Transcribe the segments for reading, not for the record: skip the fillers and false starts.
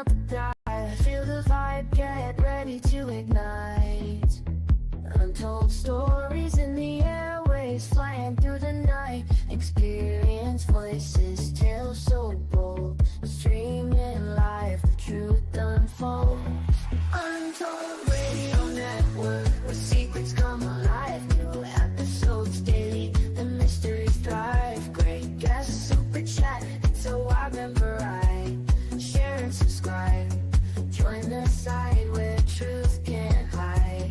up die. Feel the vibe, get ready to ignite. Untold stories in the airways, flying through the night. Experience voices, tales so bold. Streaming live, the truth unfolds. Untold Radio Network, where secrets come alive. New episodes daily, the mysteries thrive. Great guests, super chat, it's a wide variety. Share and subscribe, join the side where truth can't hide.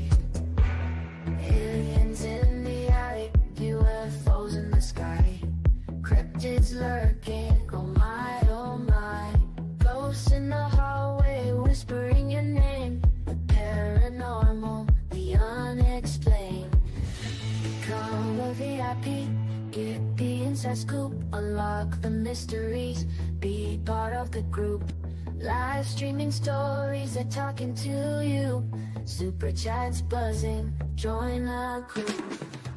Aliens in the attic, UFOs in the sky. Cryptids lurking, oh my, oh my. Ghosts in the hallway, whispering your name. The paranormal, the unexplained. Become a VIP, get the inside scoop. Unlock the mysteries, be part of the group. Live streaming stories, they're talking to you. Super chats buzzing, join the crew.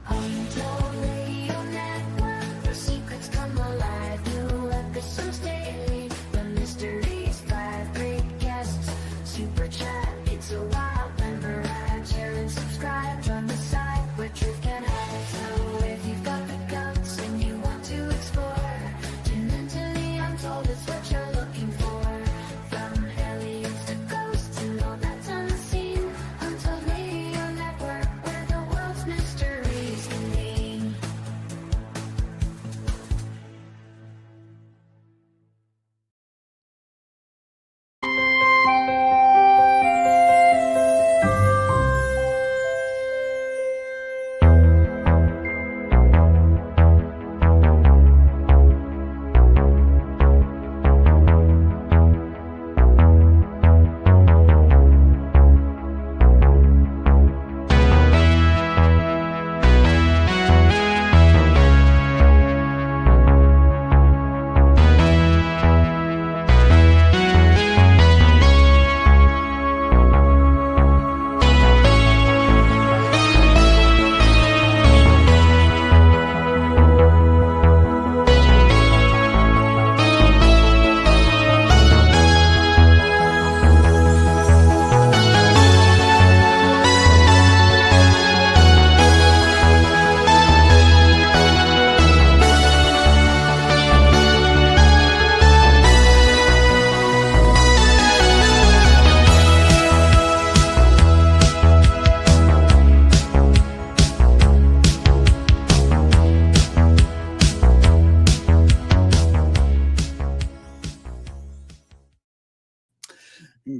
Untold Radio Network, where secrets come alive. New episodes daily, the mysteries thrive. Great guests, super chat, it's a wild member. Share and subscribe, join the side where truth can hide. So if you've got the guts and you want to explore, tune into the untold, it's what you're looking for. From aliens to ghosts and all that's unseen. Untold Radio Network, where the world's mysteries convene.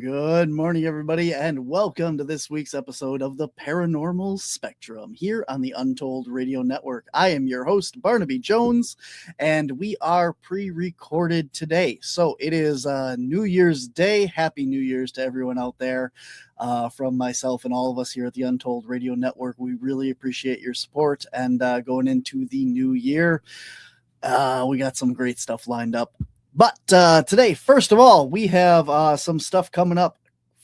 Good morning, everybody, and welcome to this week's episode of the Paranormal Spectrum here on the Untold Radio Network. I am your host, Barnaby Jones, and we are pre-recorded today. So it is New Year's Day. Happy New Year's to everyone out there. From myself and all of us here at the Untold Radio Network, we really appreciate your support. And going into the new year, we got some great stuff lined up. But today, first of all, we have some stuff coming up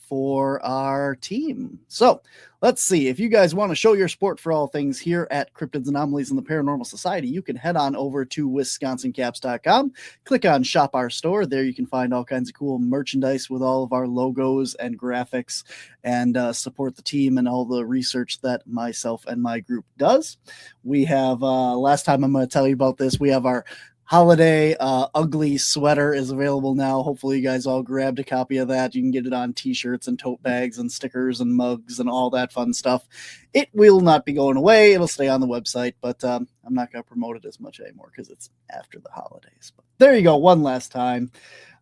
for our team. So let's see. If you guys want to show your support for all things here at Cryptids, Anomalies, and the Paranormal Society, you can head on over to wisconsincaps.com. Click on Shop Our Store. There you can find all kinds of cool merchandise with all of our logos and graphics, and support the team and all the research that myself and my group does. We have, last time I'm going to tell you about this, we have our holiday ugly sweater is available now. Hopefully you guys all grabbed a copy of that. You can get it on t-shirts and tote bags and stickers and mugs and all that fun stuff. It will not be going away. It'll stay on the website, but I'm not going to promote it as much anymore because it's after the holidays. But there you go, one last time.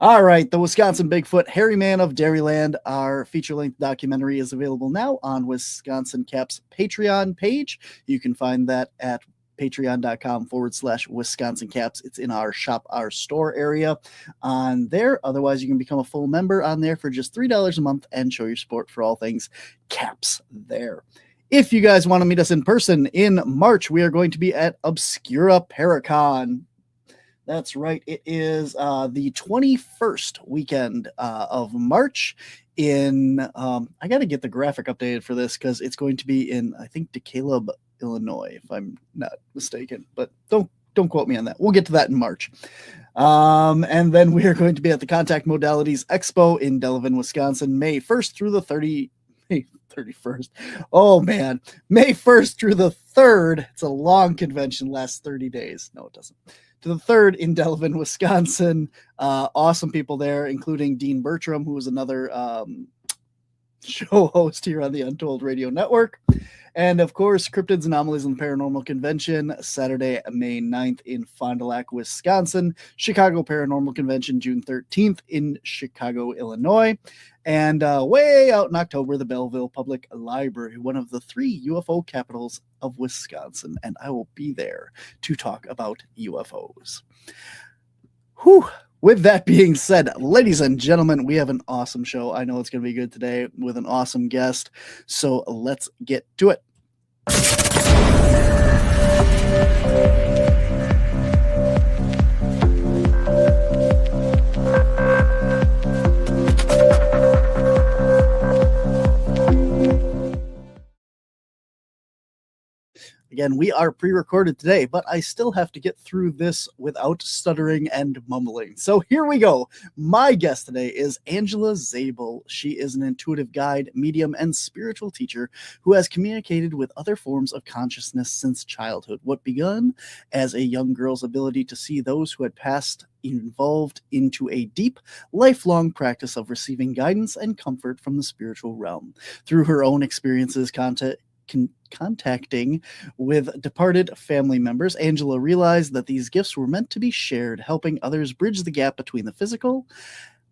All right, the Wisconsin Bigfoot, Hairy Man of Dairyland, our feature-length documentary is available now on Wisconsin Cap's Patreon page. You can find that at patreon.com/Wisconsin Caps. It's in our Shop Our Store area on there. Otherwise, you can become a full member on there for just $3 a month and show your support for all things Caps there. If you guys want to meet us in person in March, we are going to be at Obscura Paracon. That's right. It is the 21st weekend of March in, I got to get the graphic updated for this because it's going to be in, I think, DeKalb, Illinois, if I'm not mistaken, but don't quote me on that. We'll get to that in March. And then we are going to be at the Contact Modalities Expo in Delavan, Wisconsin, May 1st through the 31st. Oh man, May 1st through the 3rd. It's a long convention, lasts 30 days. No, it doesn't. To the 3rd in Delavan, Wisconsin. Awesome people there, including Dean Bertram, who is another show host here on the Untold Radio Network. And of course, Cryptids, Anomalies, and the Paranormal Convention, Saturday, May 9th in Fond du Lac, Wisconsin. Chicago Paranormal Convention, June 13th in Chicago, Illinois. And way out in October, the Belleville Public Library, one of the 3 UFO capitals of Wisconsin. And I will be there to talk about UFOs. Whew. With that being said, ladies and gentlemen, we have an awesome show. I know it's going to be good today with an awesome guest. So let's get to it. Again, we are pre-recorded today, but I still have to get through this without stuttering and mumbling. So here we go. My guest today is Angela Zabel. She is an intuitive guide, medium, and spiritual teacher who has communicated with other forms of consciousness since childhood. What begun as a young girl's ability to see those who had passed evolved into a deep, lifelong practice of receiving guidance and comfort from the spiritual realm. Through her own experiences, contacting with departed family members, Angela realized that these gifts were meant to be shared, helping others bridge the gap between the physical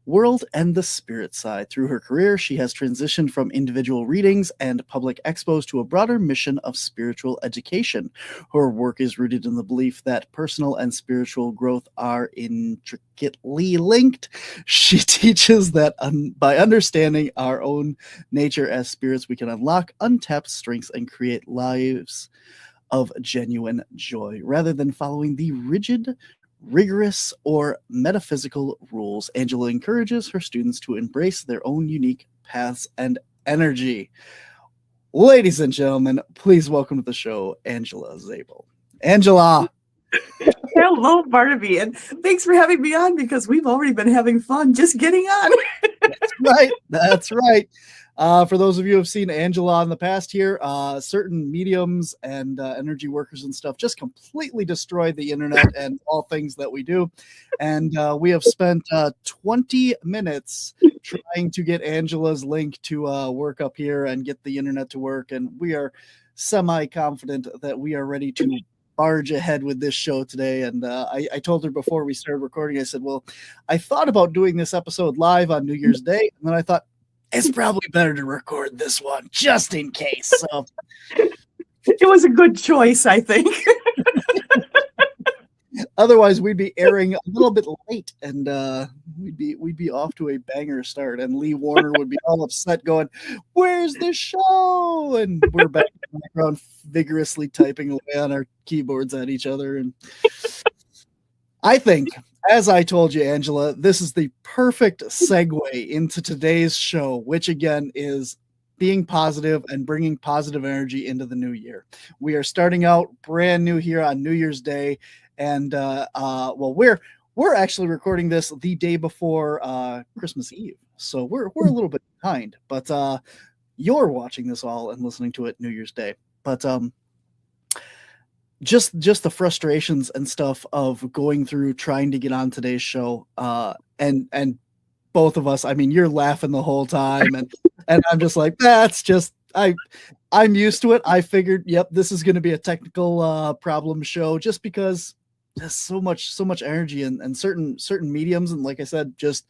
world and the spirit side. Through her career, she has transitioned from individual readings and public expos to a broader mission of spiritual education. Her work is rooted in the belief that personal and spiritual growth are intricately linked. She teaches that by understanding our own nature as spirits, we can unlock untapped strengths and create lives of genuine joy, rather than following the rigorous or metaphysical rules. Angela encourages her students to embrace their own unique paths and energy. Ladies and gentlemen, please welcome to the show, Angela Zabel. Angela. Hello, Barnaby, and thanks for having me on because we've already been having fun just getting on. That's right. That's right. For those of you who have seen Angela in the past here, certain mediums and energy workers and stuff just completely destroyed the internet and all things that we do. And we have spent 20 minutes trying to get Angela's link to work up here and get the internet to work. And we are semi-confident that we are ready to barge ahead with this show today. And I told her before we started recording, I said, well, I thought about doing this episode live on New Year's Day. And then I thought, it's probably better to record this one just in case. So it was a good choice, I think. Otherwise, we'd be airing a little bit late, and we'd be off to a banger start. And Lee Warner would be all upset, going, "Where's the show?" And we're back in the background, vigorously typing away on our keyboards at each other. And I think, as I told you, Angela, this is the perfect segue into today's show, which again is being positive and bringing positive energy into the new year. We are starting out brand new here on New Year's Day, and well, we're actually recording this the day before Christmas Eve, so we're a little bit behind. But you're watching this all and listening to it New Year's Day. But just the frustrations and stuff of going through trying to get on today's show, and both of us, I mean, you're laughing the whole time, and I'm just like, that's just I'm used to it. I figured, yep, this is going to be a technical problem show, just because there's so much energy and certain mediums, and like I said, just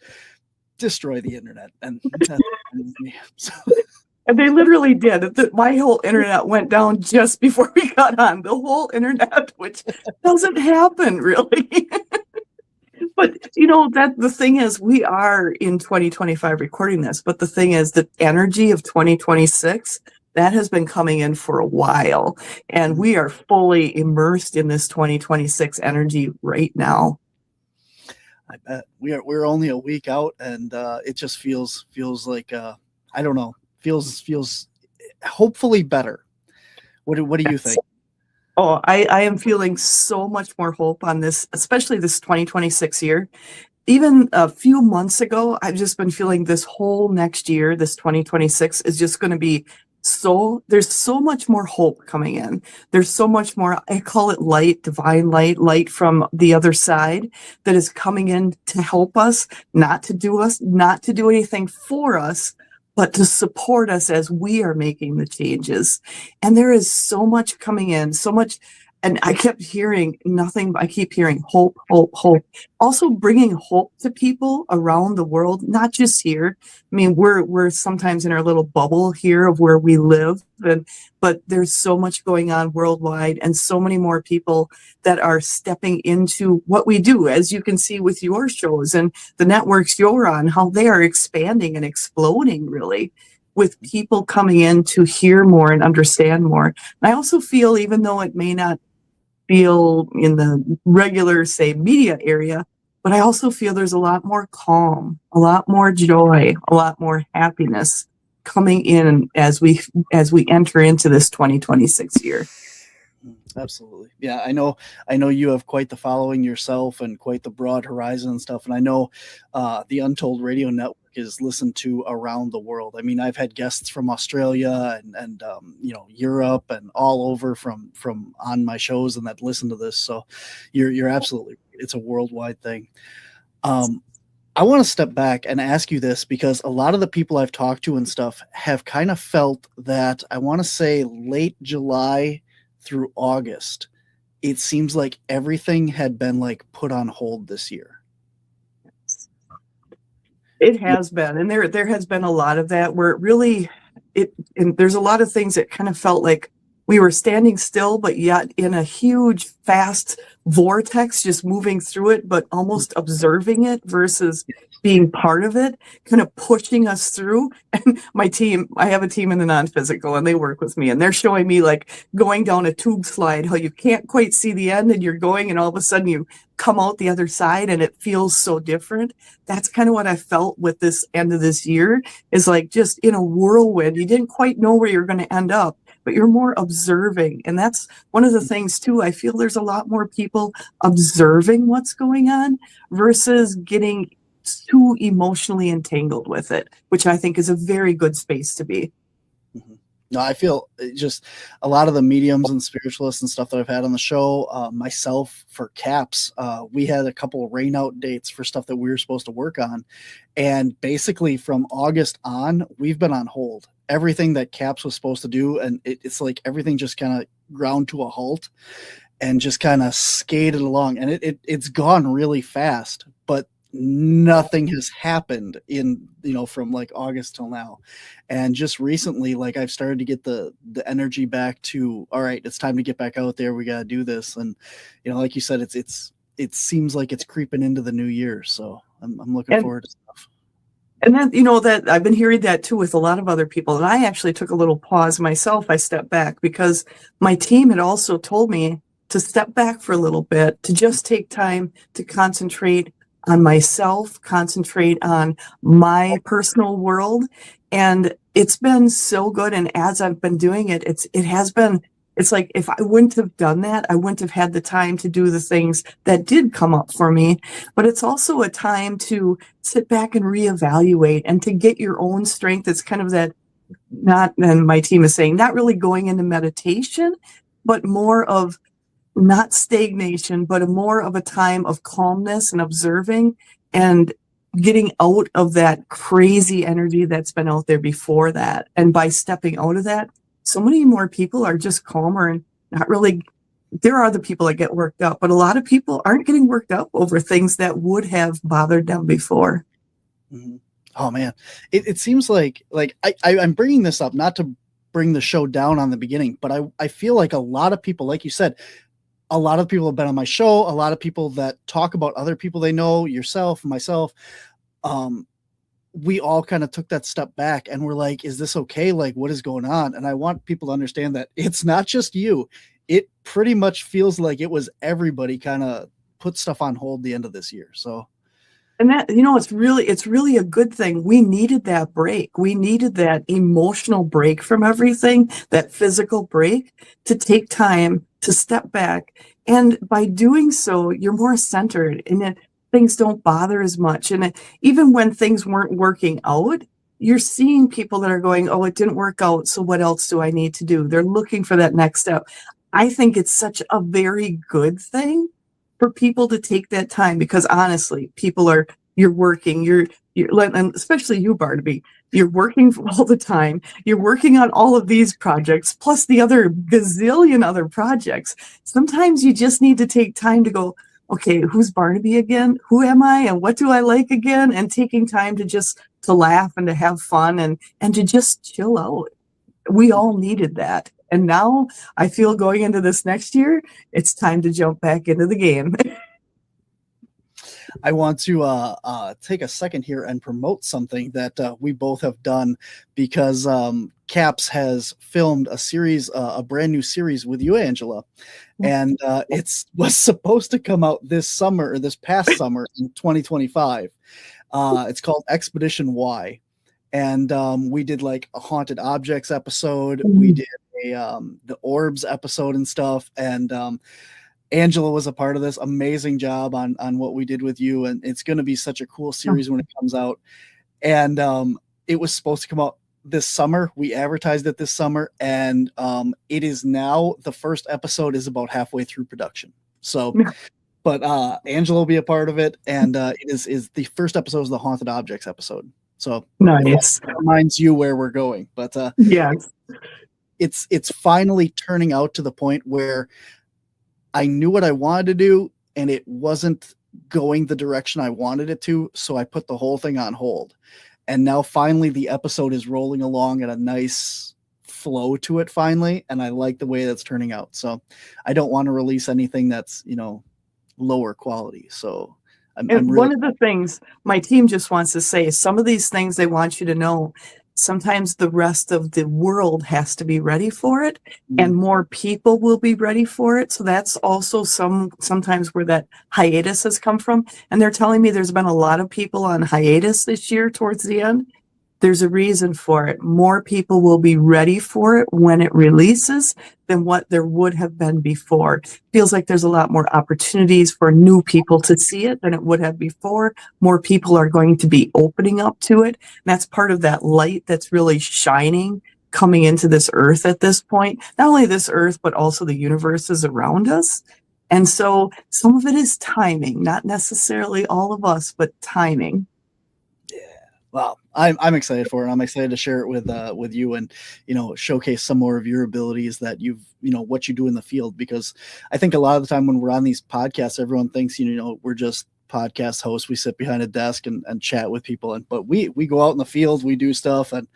destroy the internet. And that's so. And they literally did. My whole internet went down just before we got on. The whole internet, which doesn't happen really. But that the thing is, we are in 2025 recording this, but the thing is, the energy of 2026, that has been coming in for a while, and we are fully immersed in this 2026 energy right now. I bet we're only a week out, and it just feels like I don't know. Feels hopefully better. What do you think? Oh, I am feeling so much more hope on this, especially this 2026 year. Even a few months ago, I've just been feeling this whole next year, this 2026 is just going to be there's so much more hope coming in. There's so much more, I call it light, divine light, light from the other side that is coming in to help us, not to do anything for us, but to support us as we are making the changes. And there is so much coming in, so much. And I kept hearing nothing. I keep hearing hope, hope, hope. Also bringing hope to people around the world, not just here. I mean, we're sometimes in our little bubble here of where we live, but there's so much going on worldwide, and so many more people that are stepping into what we do, as you can see with your shows and the networks you're on, how they are expanding and exploding, really, with people coming in to hear more and understand more. And I also feel, even though it may not feel in the regular, say, media area, but I also feel there's a lot more calm, a lot more joy, a lot more happiness coming in as we enter into this 2026 year. Absolutely. Yeah, I know you have quite the following yourself and quite the broad horizon and stuff. And I know the Untold Radio Network is listened to around the world. I mean, I've had guests from Australia and Europe and all over from on my shows and that listen to this. So you're absolutely, it's a worldwide thing. I want to step back and ask you this, because a lot of the people I've talked to and stuff have kind of felt that, I want to say late July through August, it seems like everything had been like put on hold this year. It has been, and there has been a lot of that where it really, and there's a lot of things that kind of felt like we were standing still, but yet in a huge, fast vortex, just moving through it, but almost observing it versus being part of it, kind of pushing us through. And my team, I have a team in the non-physical, and they work with me, and they're showing me like going down a tube slide, how you can't quite see the end, and you're going, and all of a sudden you come out the other side, and it feels so different. That's kind of what I felt with this end of this year, is like just in a whirlwind. You didn't quite know where you're going to end up, but you're more observing. And that's one of the things too. I feel there's a lot more people observing what's going on versus getting too emotionally entangled with it, which I think is a very good space to be. Mm-hmm. No, I feel just a lot of the mediums and spiritualists and stuff that I've had on the show, myself for CAPS, we had a couple of rain out dates for stuff that we were supposed to work on. And basically from August on, we've been on hold. Everything that CAPS was supposed to do, and it's like everything just kind of ground to a halt and just kind of skated along. And it's gone really fast, but nothing has happened in, from like August till now. And just recently, like I've started to get the energy back to, all right, it's time to get back out there. We got to do this. And, like you said, it seems like it's creeping into the new year. So I'm looking forward to stuff. And then, that I've been hearing that too with a lot of other people. And I actually took a little pause myself. I stepped back because my team had also told me to step back for a little bit, to just take time to concentrate on myself, concentrate on my personal world. And it's been so good. And as I've been doing it, it's like, if I wouldn't have done that, I wouldn't have had the time to do the things that did come up for me. But it's also a time to sit back and reevaluate and to get your own strength. It's kind of that, and my team is saying, not really going into meditation, but more of not stagnation, but more of a time of calmness and observing and getting out of that crazy energy that's been out there before that. And by stepping out of that, so many more people are just calmer and not really. There are the people that get worked up, but a lot of people aren't getting worked up over things that would have bothered them before. Mm-hmm. Oh man, it seems like I'm bringing this up not to bring the show down on the beginning, but I feel like a lot of people, like you said, a lot of people have been on my show. A lot of people that talk about other people they know, yourself, myself. We all kind of took that step back and we're like, is this okay? Like, what is going on? And I want people to understand that it's not just you. It pretty much feels like it was everybody kind of put stuff on hold the end of this year. So And that, it's really a good thing. We needed that break. We needed that emotional break from everything, that physical break, to take time to step back. And by doing so, you're more centered, and things don't bother as much. And even when things weren't working out, you're seeing people that are going, oh, it didn't work out, so what else do I need to do? They're looking for that next step. I think it's such a very good thing for people to take that time, because honestly, you're working, you're and especially you, Barnaby, you're working all the time. You're working on all of these projects, plus the other gazillion other projects. Sometimes you just need to take time to go, okay, who's Barnaby again? Who am I? And what do I like again? And taking time to laugh and to have fun and to just chill out. We all needed that. And now I feel going into this next year, it's time to jump back into the game. I want to take a second here and promote something that we both have done, because Caps has filmed a brand new series with you, Angela. And it was supposed to come out this past summer in 2025. It's called Expedition Y. And we did like a haunted objects episode. We did the orbs episode and stuff. And Angela was a part of this. Amazing job on what we did with you. And it's going to be such a cool series when it comes out. And it was supposed to come out this summer. We advertised it this summer. And it is now, the first episode is about halfway through production. So, but Angela will be a part of it. And it is the first episode is the haunted objects episode. So nice. It reminds you where we're going. But yes, it's finally turning out to the point where I knew what I wanted to do, and it wasn't going the direction I wanted it to. So I put the whole thing on hold. And now finally the episode is rolling along at a nice flow to it finally. And I like the way that's turning out. So I don't want to release anything that's, lower quality. So I'm really... One of the things my team just wants to say is some of these things they want you to know. Sometimes the rest of the world has to be ready for it, and more people will be ready for it. So that's also sometimes where that hiatus has come from. And they're telling me there's been a lot of people on hiatus this year towards the end. There's a reason for it. More people will be ready for it when it releases than what there would have been before. Feels like there's a lot more opportunities for new people to see it than it would have before. More people are going to be opening up to it. And that's part of that light that's really shining coming into this earth at this point. Not only this earth, but also the universes around us. And so some of it is timing, not necessarily all of us, but timing. Well, I'm excited for it. I'm excited to share it with you and, showcase some more of your abilities that what you do in the field, because I think a lot of the time when we're on these podcasts, everyone thinks, we're just podcast hosts. We sit behind a desk and chat with people. But we go out in the field, we do stuff. And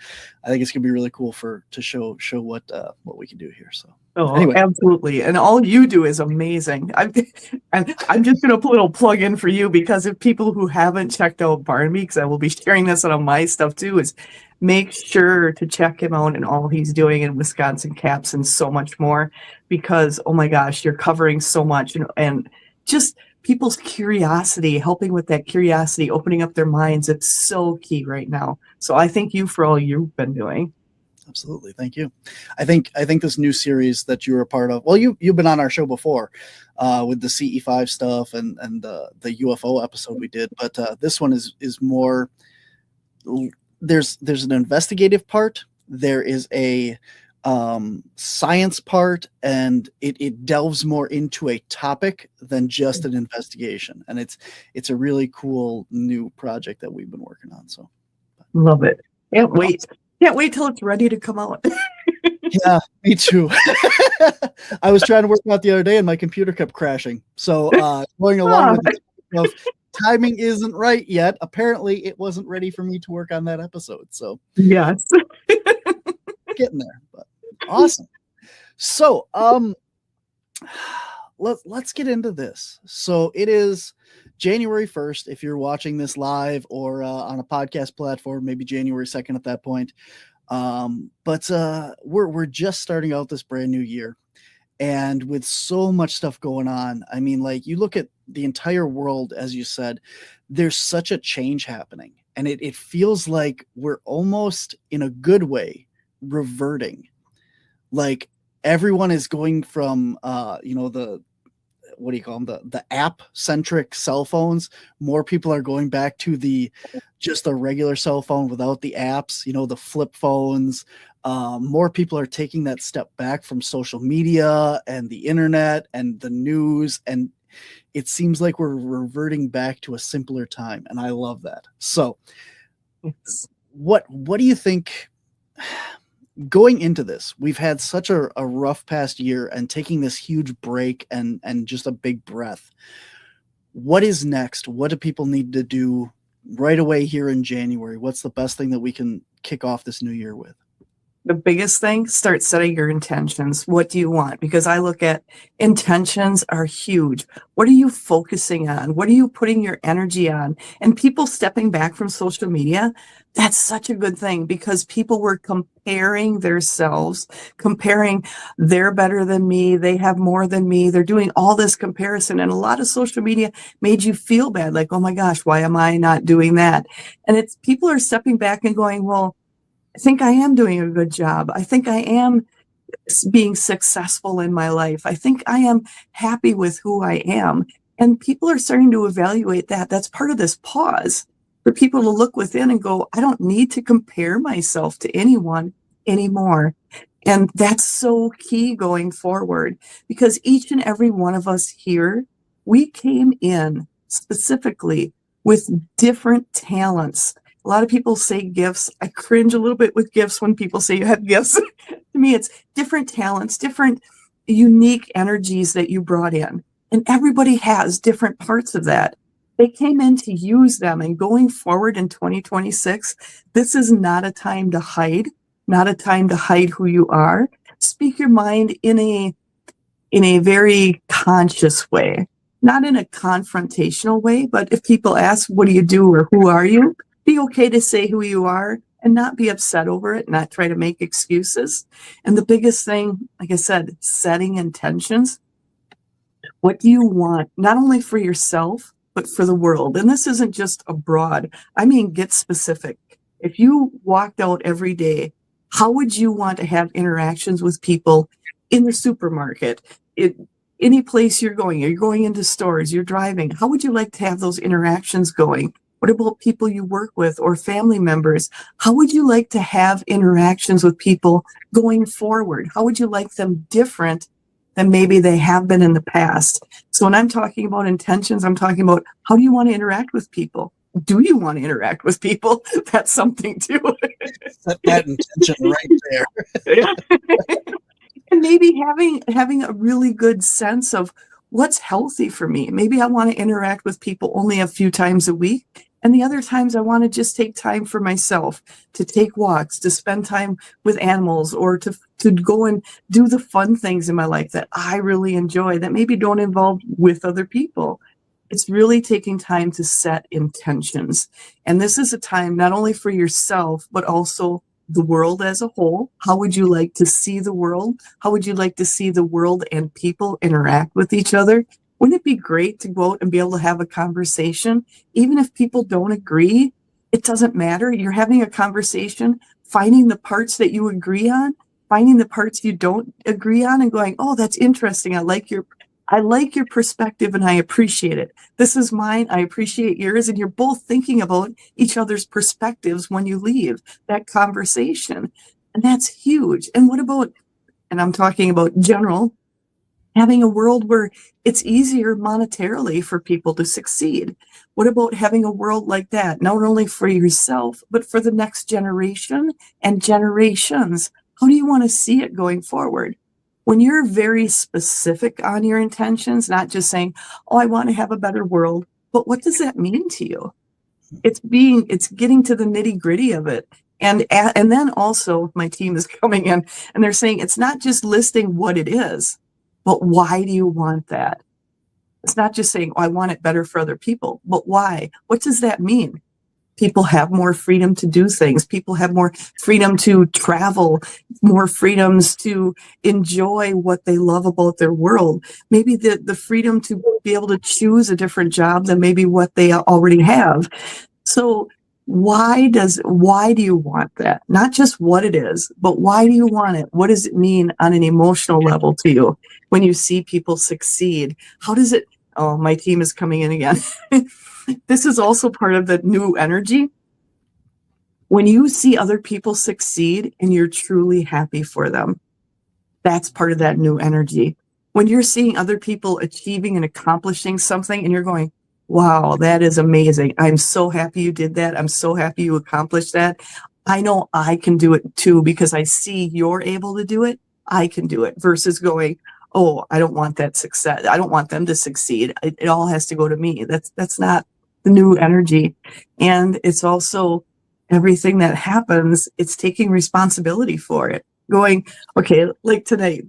I think it's going to be really cool to show what we can do here. So. Oh, anyway. Absolutely. And all you do is amazing. I'm just going to put a little plug in for you, because if people who haven't checked out Barnaby, because I will be sharing this on my stuff too, is make sure to check him out and all he's doing in Wisconsin Caps and so much more, because, oh my gosh, you're covering so much and just people's curiosity, helping with that curiosity, opening up their minds. It's so key right now. So I thank you for all you've been doing. Absolutely. Thank you. I think this new series that you were a part of, well, you've been on our show before with the CE5 stuff and the UFO episode we did, but this one is more, there's an investigative part. There is a science part, and it delves more into a topic than just an investigation. And it's a really cool new project that we've been working on. So love it. Can't wait. Can't wait till it's ready to come out. Yeah, me too. I was trying to work out the other day and my computer kept crashing. So going along with the timing isn't right yet. Apparently it wasn't ready for me to work on that episode. So yes. Getting there. But awesome. So let's get into this. So it is January 1st, if you're watching this live or on a podcast platform, maybe January 2nd at that point. But we're just starting out this brand new year. And with so much stuff going on, I mean, like, you look at the entire world, as you said, there's such a change happening. And it feels like we're almost, in a good way, reverting. Like, everyone is going from, the what do you call them, the app centric cell phones. More people are going back to just the regular cell phone without the apps, the flip phones. More people are taking that step back from social media and the internet and the news, and it seems like we're reverting back to a simpler time, and I love that. So what do you think? Going into this, we've had such a rough past year, and taking this huge break and just a big breath. What is next? What do people need to do right away here in January? What's the best thing that we can kick off this new year with? The biggest thing, start setting your intentions. What do you want? Because I look at intentions are huge. What are you focusing on? What are you putting your energy on? And people stepping back from social media, that's such a good thing, because people were comparing themselves, comparing, they're better than me, they have more than me, they're doing all this comparison. And a lot of social media made you feel bad, like, oh my gosh, why am I not doing that? And it's people are stepping back and going, well, I think I am doing a good job. I think I am being successful in my life. I think I am happy with who I am. And people are starting to evaluate that. That's part of this pause for people to look within and go, I don't need to compare myself to anyone anymore. And that's so key going forward, because each and every one of us here, we came in specifically with different talents. A lot of people say gifts. I cringe a little bit with gifts when people say you have gifts. To me, it's different talents, different unique energies that you brought in. And everybody has different parts of that. They came in to use them. And going forward in 2026, this is not a time to hide, not a time to hide who you are. Speak your mind in a very conscious way, not in a confrontational way. But if people ask, what do you do, or who are you? Be okay to say who you are and not be upset over it, not try to make excuses. And the biggest thing, like I said, setting intentions. What do you want? Not only for yourself, but for the world. And this isn't just abroad. I mean, get specific. If you walked out every day, how would you want to have interactions with people in the supermarket? Any place you're going into stores, you're driving. How would you like to have those interactions going? What about people you work with or family members? How would you like to have interactions with people going forward? How would you like them different than maybe they have been in the past? So when I'm talking about intentions, I'm talking about, how do you want to interact with people? Do you want to interact with people? That's something too. Set that intention right there. And maybe having a really good sense of what's healthy for me. Maybe I want to interact with people only a few times a week. And the other times I want to just take time for myself, to take walks, to spend time with animals, or to go and do the fun things in my life that I really enjoy that maybe don't involve with other people. It's really taking time to set intentions. And this is a time not only for yourself, but also the world as a whole. How would you like to see the world? How would you like to see the world and people interact with each other? Wouldn't it be great to go out and be able to have a conversation? Even if people don't agree, it doesn't matter. You're having a conversation, finding the parts that you agree on, finding the parts you don't agree on, and going, oh, that's interesting. I like your perspective and I appreciate it. This is mine. I appreciate yours. And you're both thinking about each other's perspectives when you leave that conversation. And that's huge. And what about, and I'm talking about general, having a world where it's easier monetarily for people to succeed. What about having a world like that, not only for yourself, but for the next generation and generations? How do you want to see it going forward? When you're very specific on your intentions, not just saying, oh, I want to have a better world, but what does that mean to you? It's getting to the nitty gritty of it. And then also my team is coming in and they're saying, it's not just listing what it is, but why do you want that? It's not just saying, oh, I want it better for other people, but why? What does that mean? People have more freedom to do things. People have more freedom to travel, more freedoms to enjoy what they love about their world. Maybe the freedom to be able to choose a different job than maybe what they already have. So why do you want that? Not just what it is, but why do you want it? What does it mean on an emotional level to you when you see people succeed? How does it? Oh, my team is coming in again. This is also part of the new energy. When you see other people succeed and you're truly happy for them, that's part of that new energy. When you're seeing other people achieving and accomplishing something and you're going, wow, that is amazing. I'm so happy you did that. I'm so happy you accomplished that. I know I can do it too because I see you're able to do it. I can do it versus going, oh, I don't want that success. I don't want them to succeed. It all has to go to me. That's not the new energy. And it's also everything that happens, it's taking responsibility for it. Going, okay, like today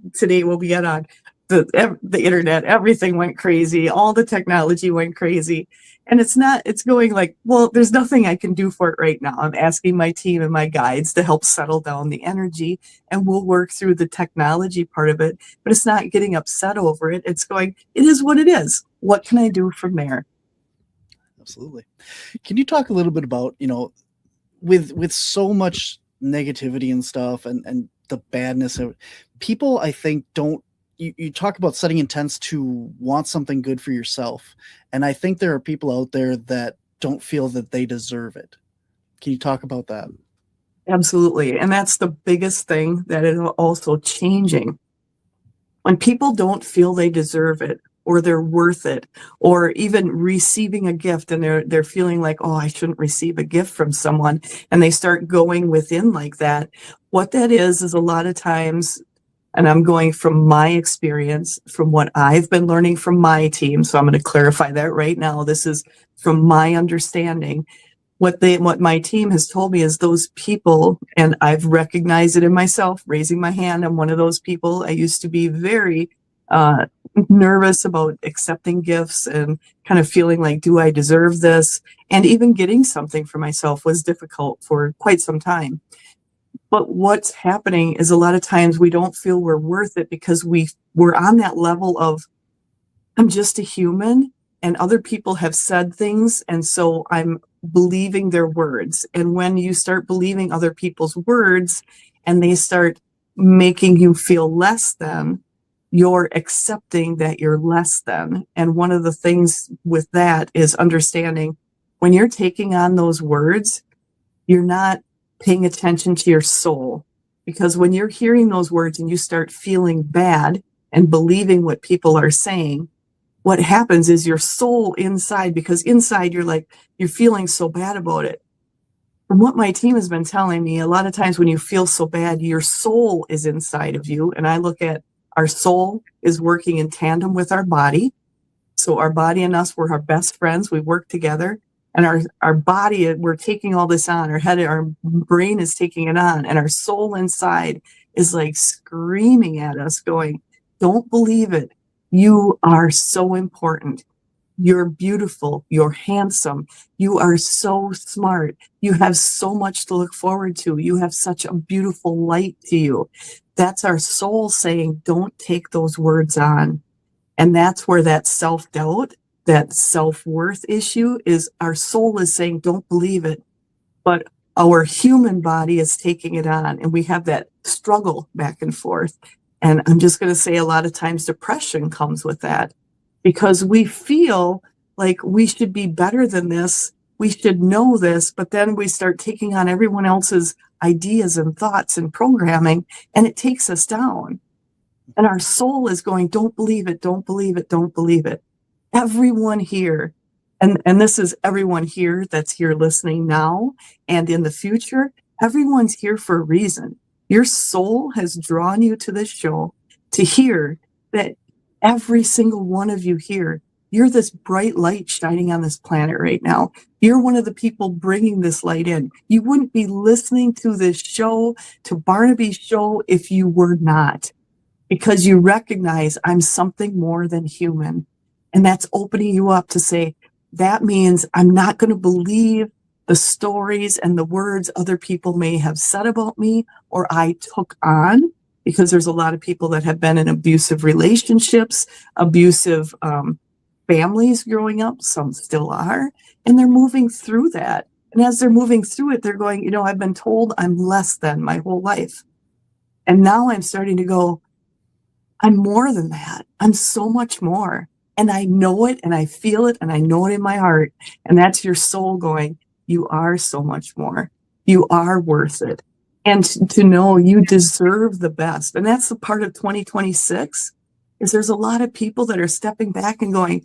when we got on the internet, everything went crazy. All the technology went crazy. And it's going like, well, there's nothing I can do for it right now. I'm asking my team and my guides to help settle down the energy, and we'll work through the technology part of it. But it's not getting upset over it. It's going, it is what it is. What can I do from there? Absolutely. Can you talk a little bit about, with so much negativity and stuff and the badness of people, I think you talk about setting intents to want something good for yourself. And I think there are people out there that don't feel that they deserve it. Can you talk about that? Absolutely. And that's the biggest thing that is also changing. When people don't feel they deserve it, or they're worth it, or even receiving a gift and they're feeling like, oh, I shouldn't receive a gift from someone, and they start going within like that. What that is a lot of times, and I'm going from my experience, from what I've been learning from my team, so I'm going to clarify that right now. This is from my understanding. What my team has told me is those people, and I've recognized it in myself, raising my hand. I'm one of those people. I used to be very nervous about accepting gifts and kind of feeling like, do I deserve this? And even getting something for myself was difficult for quite some time. But what's happening is a lot of times we don't feel we're worth it because we're on that level of, I'm just a human and other people have said things, and so I'm believing their words. And when you start believing other people's words and they start making you feel less than, you're accepting that you're less than. And one of the things with that is understanding when you're taking on those words, you're not paying attention to your soul. Because when you're hearing those words and you start feeling bad and believing what people are saying, what happens is your soul inside, because inside you're feeling so bad about it. From what my team has been telling me, a lot of times when you feel so bad, your soul is inside of you. And I look at our soul is working in tandem with our body. So our body and us, we're our best friends. We work together. And our body, we're taking all this on. Our head, our brain is taking it on. And our soul inside is like screaming at us, going, don't believe it. You are so important. You're beautiful. You're handsome. You are so smart. You have so much to look forward to. You have such a beautiful light to you. That's our soul saying, don't take those words on. And that's where that self-doubt, that self-worth issue is. Our soul is saying, don't believe it. But our human body is taking it on. And we have that struggle back and forth. And I'm just going to say a lot of times depression comes with that, because we feel like we should be better than this. We should know this, but then we start taking on everyone else's ideas and thoughts and programming, and it takes us down. And our soul is going, don't believe it, don't believe it, don't believe it. Everyone here, and this is everyone here that's here listening now and in the future, everyone's here for a reason. Your soul has drawn you to this show to hear that every single one of you here, you're this bright light shining on this planet right now. You're one of the people bringing this light in. You wouldn't be listening to this show, to Barnaby's show, if you were not, because you recognize I'm something more than human. And that's opening you up to say, that means I'm not going to believe the stories and the words other people may have said about me or I took on, because there's a lot of people that have been in abusive relationships, abusive families growing up. Some still are, and they're moving through that. And as they're moving through it, they're going, you know, I've been told I'm less than my whole life. And now I'm starting to go, I'm more than that. I'm so much more. And I know it and I feel it and I know it in my heart. And that's your soul going, you are so much more. You are worth it. And to know you deserve the best. And that's the part of 2026 is there's a lot of people that are stepping back and going,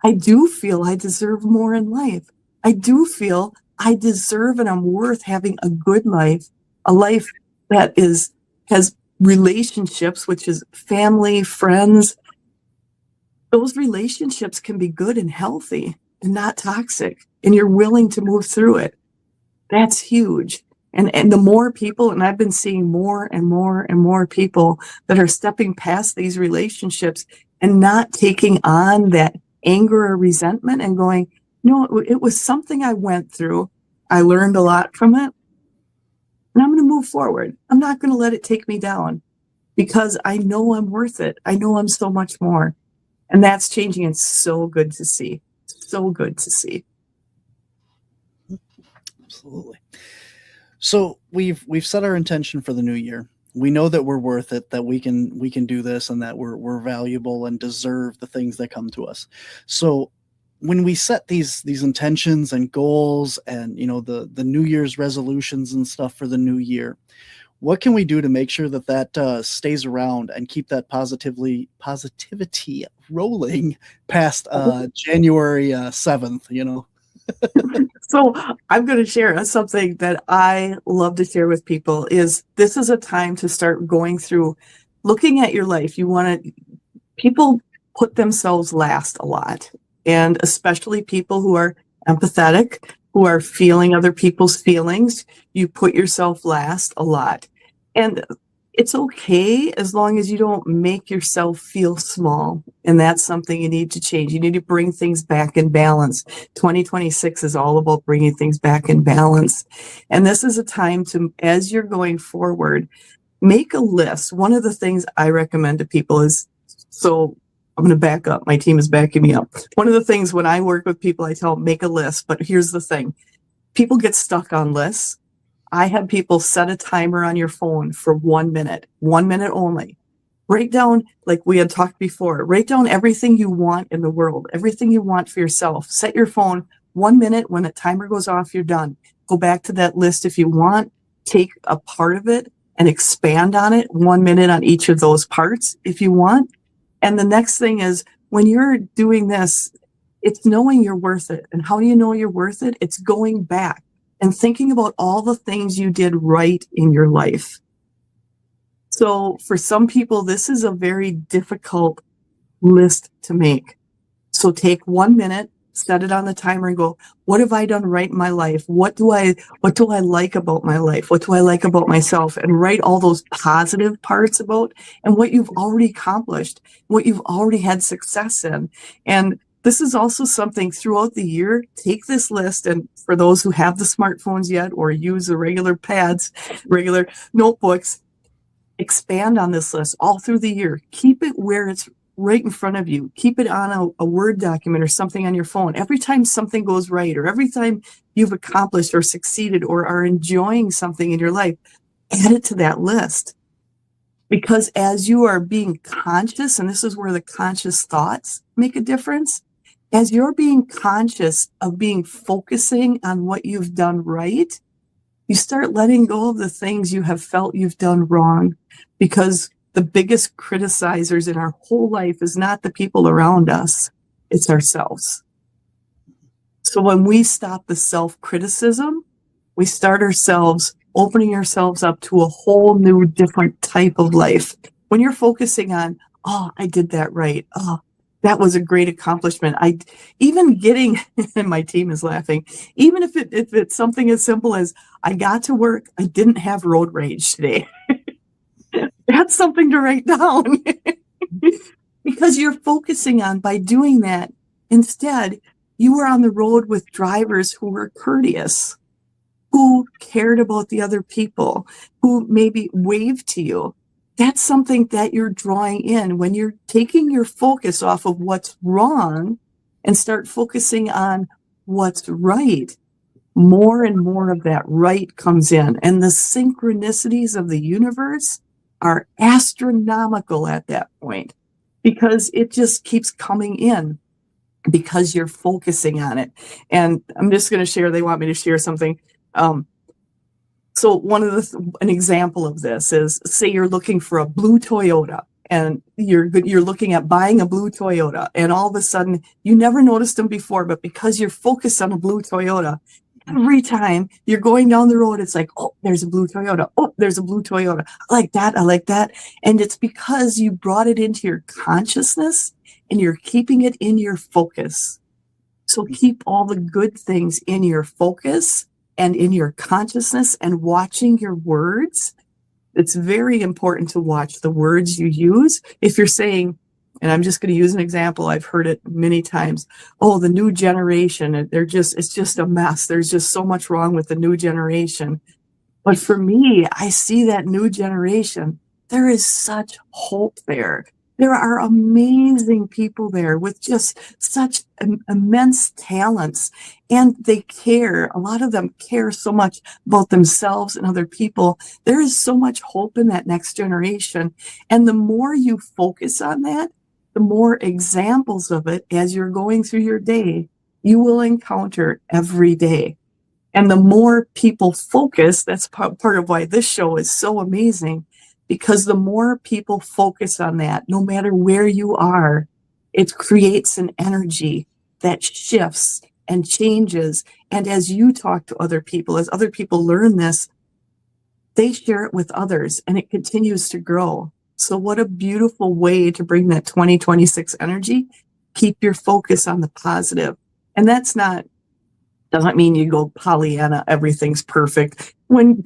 I do feel I deserve more in life. I do feel I deserve and I'm worth having a good life, a life that has relationships, which is family, friends. Those relationships can be good and healthy and not toxic, and you're willing to move through it. That's huge. And the more people, and I've been seeing more and more and more people that are stepping past these relationships and not taking on that anger or resentment and going, no, it was something I went through. I learned a lot from it. And I'm going to move forward. I'm not going to let it take me down because I know I'm worth it. I know I'm so much more. And that's changing. It's so good to see. So good to see. Absolutely. So we've set our intention for the new year. We know that we're worth it, that we can do this, and that we're valuable and deserve the things that come to us. So when we set these intentions and goals and, you know, the New Year's resolutions and stuff for the new year, what can we do to make sure that stays around and keep that positivity rolling past January 7th, you know? So I'm going to share something that I love to share with people is this is a time to start going through, looking at your life. People put themselves last a lot, and especially people who are empathetic, who are feeling other people's feelings. You put yourself last a lot. And it's okay as long as you don't make yourself feel small. And that's something you need to change. You need to bring things back in balance. 2026 is all about bringing things back in balance. And this is a time to, as you're going forward, make a list. One of the things I recommend to people is, so I'm going to back up. My team is backing me up. One of the things when I work with people, I tell them, make a list. But here's the thing. People get stuck on lists. I have people set a timer on your phone for 1 minute only. Write down, like we had talked before, write down everything you want in the world, everything you want for yourself. Set your phone 1 minute. When the timer goes off, you're done. Go back to that list if you want. Take a part of it and expand on it 1 minute on each of those parts if you want. And the next thing is when you're doing this, it's knowing you're worth it. And how do you know you're worth it? It's going back and thinking about all the things you did right in your life. So for some people, this is a very difficult list to make. So take 1 minute, set it on the timer and go, what have I done right in my life? What do I like about my life? What do I like about myself? And write all those positive parts about and what you've already accomplished, what you've already had success in. And this is also something throughout the year. Take this list, and for those who have the smartphones yet or use the regular pads, regular notebooks, expand on this list all through the year. Keep it where it's right in front of you. Keep it on a Word document or something on your phone. Every time something goes right, or every time you've accomplished or succeeded or are enjoying something in your life, add it to that list. Because as you are being conscious, and this is where the conscious thoughts make a difference, as you're being conscious of focusing on what you've done right, you start letting go of the things you have felt you've done wrong, because the biggest criticizers in our whole life is not the people around us, it's ourselves. So when we stop the self-criticism, we start opening ourselves up to a whole new, different type of life. When you're focusing on, oh, I did that right. Oh, that was a great accomplishment. And my team is laughing, even if it's something as simple as I got to work, I didn't have road rage today. That's something to write down. Because you're focusing on, by doing that, instead, you were on the road with drivers who were courteous. who cared about the other people, who maybe waved to you. That's something that you're drawing in when you're taking your focus off of what's wrong and start focusing on what's right. More and more of that right comes in, and the synchronicities of the universe are astronomical at that point because it just keeps coming in because you're focusing on it. And I'm just going to share, they want me to share something. So an example of this is, say you're looking for a blue Toyota, and you're looking at buying a blue Toyota, and all of a sudden you never noticed them before, but because you're focused on a blue Toyota, every time you're going down the road, it's like, oh, there's a blue Toyota. Oh, there's a blue Toyota. I like that. I like that. And it's because you brought it into your consciousness and you're keeping it in your focus. So keep all the good things in your focus and in your consciousness, and watching your words. It's very important to watch the words you use. If you're saying, and I'm just going to use an example, I've heard it many times, oh, the new generation, it's just a mess. There's just so much wrong with the new generation. But for me, I see that new generation, there is such hope there. There are amazing people there with just such immense talents, and they care. A lot of them care so much about themselves and other people. There is so much hope in that next generation. And the more you focus on that, the more examples of it as you're going through your day, you will encounter every day. And the more people focus, that's part of why this show is so amazing, because the more people focus on that, no matter where you are, it creates an energy that shifts and changes. And as you talk to other people, as other people learn this, they share it with others, and it continues to grow. So what a beautiful way to bring that 2026 energy. Keep your focus on the positive. And that's doesn't mean you go Pollyanna, everything's perfect. When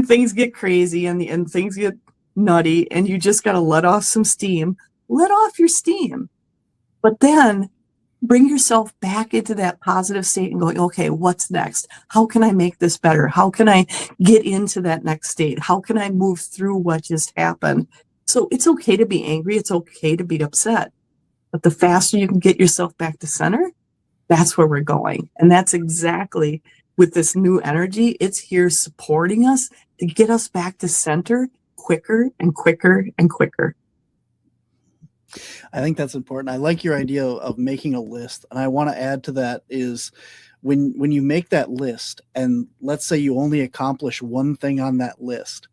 things get crazy and things get nutty, and you just got to let off some steam, let off your steam. But then bring yourself back into that positive state and going, okay, what's next? How can I make this better? How can I get into that next state? How can I move through what just happened? So it's okay to be angry. It's okay to be upset. But the faster you can get yourself back to center, that's where we're going. And that's exactly with this new energy. It's here supporting us to get us back to center quicker and quicker and quicker. I think that's important. I like your idea of making a list. And I want to add to that is when you make that list, and let's say you only accomplish one thing on that list,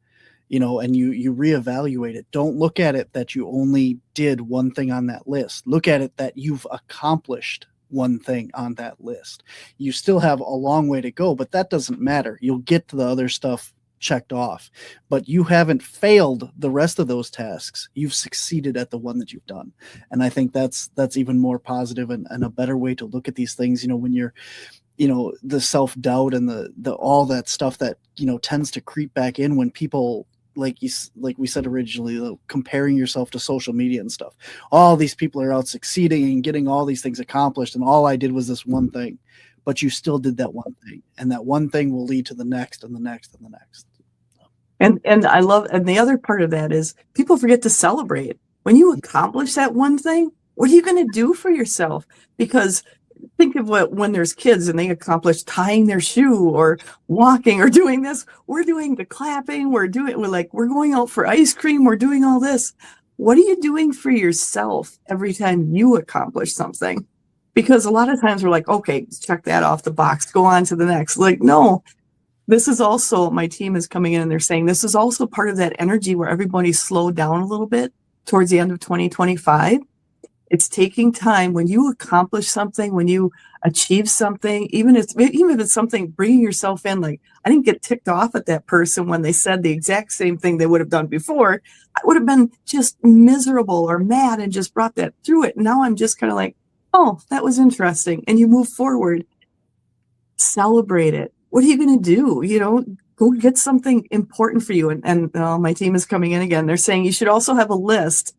and you reevaluate it. Don't look at it that you only did one thing on that list. Look at it that you've accomplished one thing on that list. You still have a long way to go, but that doesn't matter. You'll get to the other stuff checked off, but you haven't failed the rest of those tasks. You've succeeded at the one that you've done. And I think that's even more positive and a better way to look at these things, when you're, the self-doubt and the all that stuff that, tends to creep back in when people, like we said originally, comparing yourself to social media and stuff. All these people are out succeeding and getting all these things accomplished, and all I did was this one thing. But you still did that one thing, and that one thing will lead to the next and the next and the next. And I love, and the other part of that is people forget to celebrate. When you accomplish that one thing, what are you going to do for yourself? Because think of when there's kids and they accomplish tying their shoe or walking or doing this. We're doing the clapping. We're going out for ice cream. We're doing all this. What are you doing for yourself every time you accomplish something? Because a lot of times we're like, okay, check that off the box, go on to the next. Like, no, this is also, my team is coming in and they're saying this is also part of that energy where everybody's slowed down a little bit towards the end of 2025. It's taking time when you accomplish something, when you achieve something, even if it's something, bringing yourself in. Like, I didn't get ticked off at that person when they said the exact same thing they would have done before. I would have been just miserable or mad and just brought that through it. Now I'm just kind of like, oh, that was interesting. And you move forward, celebrate it. What are you going to do? Go get something important for you. And my team is coming in again. They're saying you should also have a list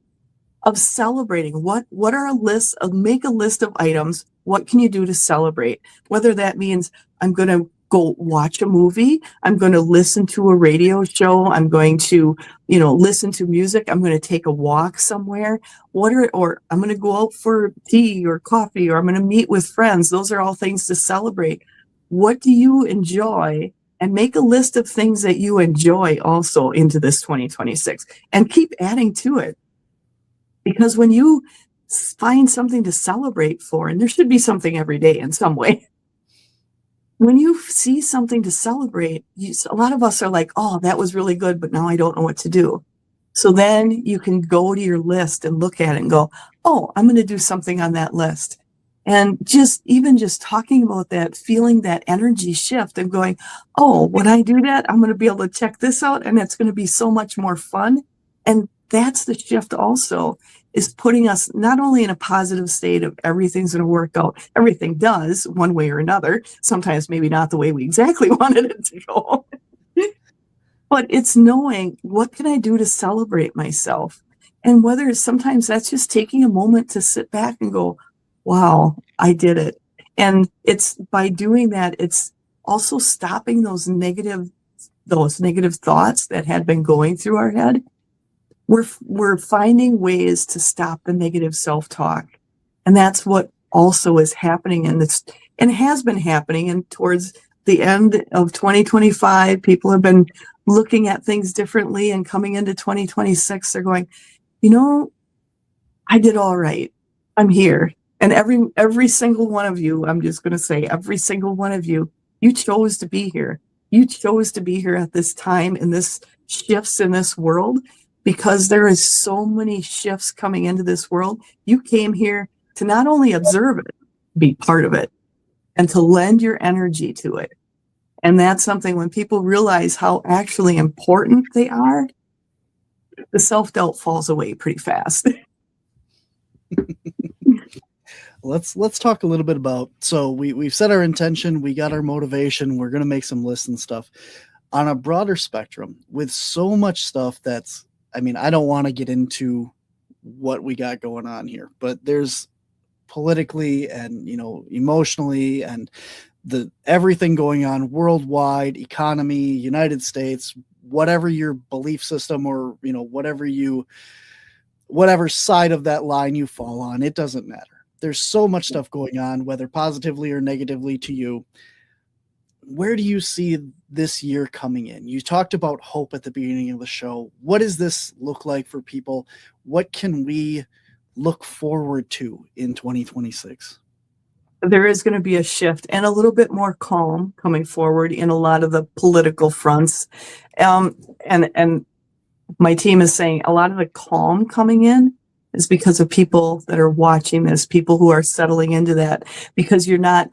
of celebrating. What are make a list of items. What can you do to celebrate? Whether that means I'm going to go watch a movie. I'm going to listen to a radio show. I'm going to, listen to music. I'm going to take a walk somewhere. Or I'm going to go out for tea or coffee, or I'm going to meet with friends. Those are all things to celebrate. What do you enjoy? And make a list of things that you enjoy also into this 2026 and keep adding to it. Because when you find something to celebrate for, and there should be something every day in some way, when you see something to celebrate, a lot of us are like, oh, that was really good, but now I don't know what to do. So then you can go to your list and look at it and go, oh, I'm going to do something on that list. And just talking about that, feeling that energy shift and going, oh, when I do that, I'm going to be able to check this out, and it's going to be so much more fun. And that's the shift also, is putting us not only in a positive state of everything's going to work out. Everything does one way or another. Sometimes maybe not the way we exactly wanted it to go. But it's knowing, what can I do to celebrate myself? And whether sometimes that's just taking a moment to sit back and go, wow, I did it. And it's by doing that, it's also stopping those negative thoughts that had been going through our head. We're finding ways to stop the negative self-talk. And that's what also is happening and has been happening. And towards the end of 2025, people have been looking at things differently, and coming into 2026, they're going, I did all right. I'm here. And every single one of you, I'm just going to say, every single one of you, you chose to be here. You chose to be here at this time, in this shifts in this world, because there is so many shifts coming into this world. You came here to not only observe it, be part of it, and to lend your energy to it. And that's something, when people realize how actually important they are, the self-doubt falls away pretty fast. Let's talk a little bit about, so we've set our intention, we got our motivation, we're going to make some lists and stuff. On a broader spectrum, with so much stuff that's, I don't want to get into what we got going on here, but there's politically and, emotionally, and everything going on worldwide, economy, United States, whatever your belief system, or, whatever side of that line you fall on, it doesn't matter. There's so much stuff going on, whether positively or negatively to you. Where do you see this year coming in? You talked about hope at the beginning of the show. What does this look like for people? What can we look forward to in 2026? There is going to be a shift and a little bit more calm coming forward in a lot of the political fronts. And my team is saying a lot of the calm coming in is because of people that are watching this, people who are settling into that, because you're not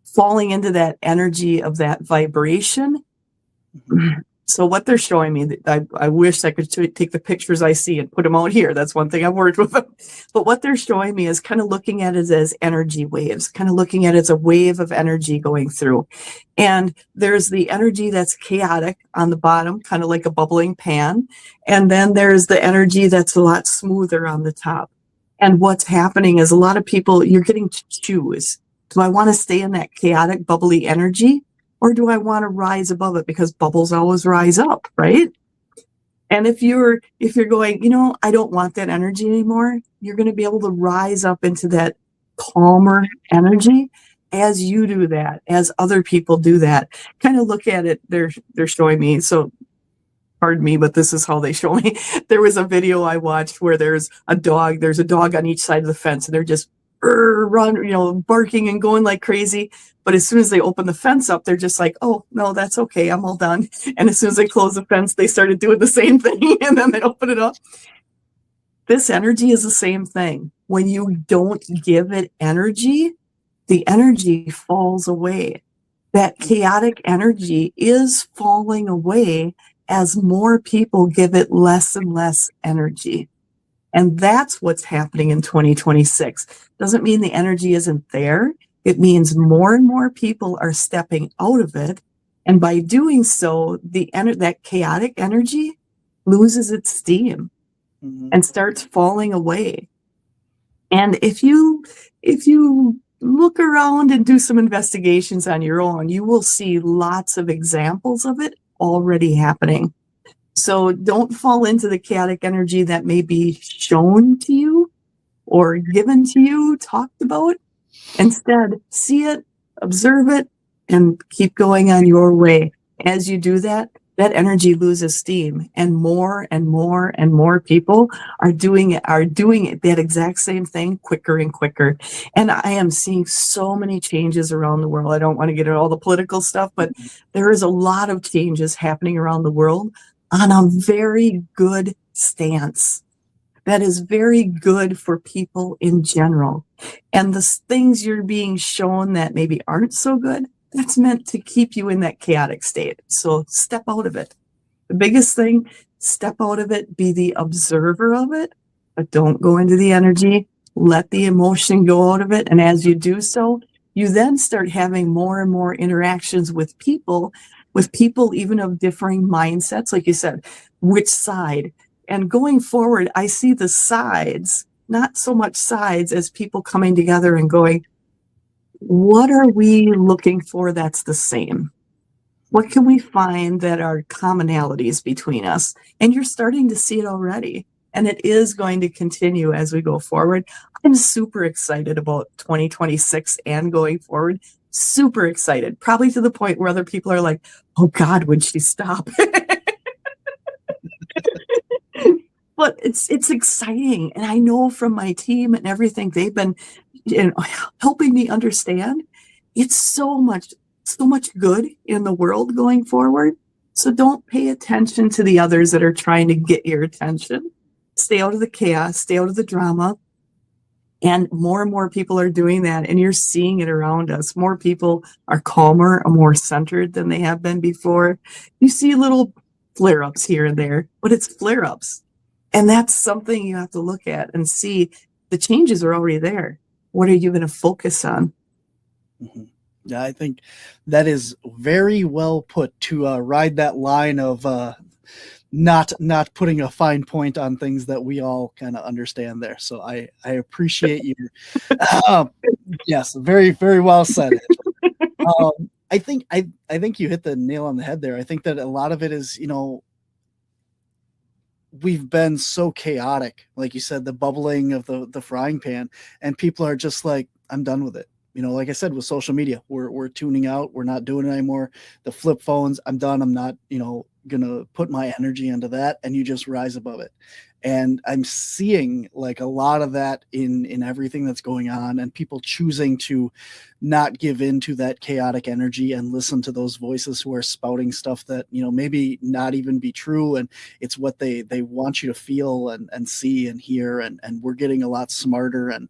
falling into that energy of that vibration. So what they're showing me, I wish I could take the pictures I see and put them out here. That's one thing I've worked with them. But what they're showing me is kind of looking at it as energy waves, kind of looking at it as a wave of energy going through. And there's the energy that's chaotic on the bottom, kind of like a bubbling pan. And then there's the energy that's a lot smoother on the top. And what's happening is a lot of people, you're getting to choose. Do I want to stay in that chaotic, bubbly energy? Or do I want to rise above it? Because bubbles always rise up, right? And if you're going, I don't want that energy anymore, you're going to be able to rise up into that calmer energy as you do that, as other people do that. Kind of look at it, they're showing me, so pardon me, but this is how they show me. There was a video I watched where there's a dog on each side of the fence, and they're just run, barking and going like crazy. But as soon as they open the fence up, they're just like, oh, no, that's okay. I'm all done. And as soon as they close the fence, they started doing the same thing, and then they open it up. This energy is the same thing. When you don't give it energy, the energy falls away. That chaotic energy is falling away as more people give it less and less energy. And that's what's happening in 2026. Doesn't mean the energy isn't there. It means more and more people are stepping out of it. And by doing so, that chaotic energy loses its steam and starts falling away. And if you look around and do some investigations on your own. You will see lots of examples of it already happening. So don't fall into the chaotic energy that may be shown to you or given to you, talked about. Instead, see it, observe it, and keep going on your way. As you do that, that energy loses steam, and more and more and more people are doing it, that exact same thing quicker and quicker. And I am seeing so many changes around the world. I don't want to get into all the political stuff, but there is a lot of changes happening around the world on a very good stance. That is very good for people in general. And the things you're being shown that maybe aren't so good, that's meant to keep you in that chaotic state. So step out of it. The biggest thing, step out of it, be the observer of it, but don't go into the energy. Let the emotion go out of it. And as you do so, you then start having more and more interactions with people even of differing mindsets. Like you said, which side? And going forward, I see the sides, not so much sides as people coming together and going, what are we looking for that's the same? What can we find that are commonalities between us? And you're starting to see it already. And it is going to continue as we go forward. I'm super excited about 2026 and going forward. Super excited, probably to the point where other people are like, oh God, would she stop? But it's exciting. And I know from my team and everything, they've been helping me understand it's so much good in the world going forward. So don't pay attention to the others that are trying to get your attention. Stay out of the chaos, stay out of the drama. And more people are doing that. And you're seeing it around us. More people are calmer or more centered than they have been before. You see little flare-ups here and there, but it's flare-ups. And that's something you have to look at and see the changes are already there. What are you going to focus on? Mm-hmm. Yeah, I think that is very well put, to ride that line of not putting a fine point on things that we all kind of understand there. So I appreciate you. Yes, very, very well said. I think you hit the nail on the head there. I think that a lot of it is, we've been so chaotic, like you said, the bubbling of the frying pan, and people are just like, I'm done with it. Like I said, with social media, we're tuning out. We're not doing it anymore. The flip phones, I'm done. I'm not, gonna put my energy into that, and you just rise above it. And I'm seeing like a lot of that in everything that's going on, and people choosing to not give in to that chaotic energy and listen to those voices who are spouting stuff that, maybe not even be true. And it's what they want you to feel and see and hear. And we're getting a lot smarter, and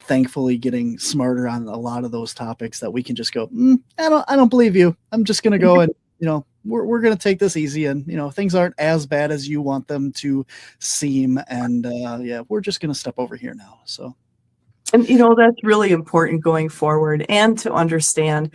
thankfully getting smarter on a lot of those topics that we can just go, I don't believe you. I'm just going to go and, we're going to take this easy, and, things aren't as bad as you want them to seem. And we're just going to step over here now. So. And, that's really important going forward, and to understand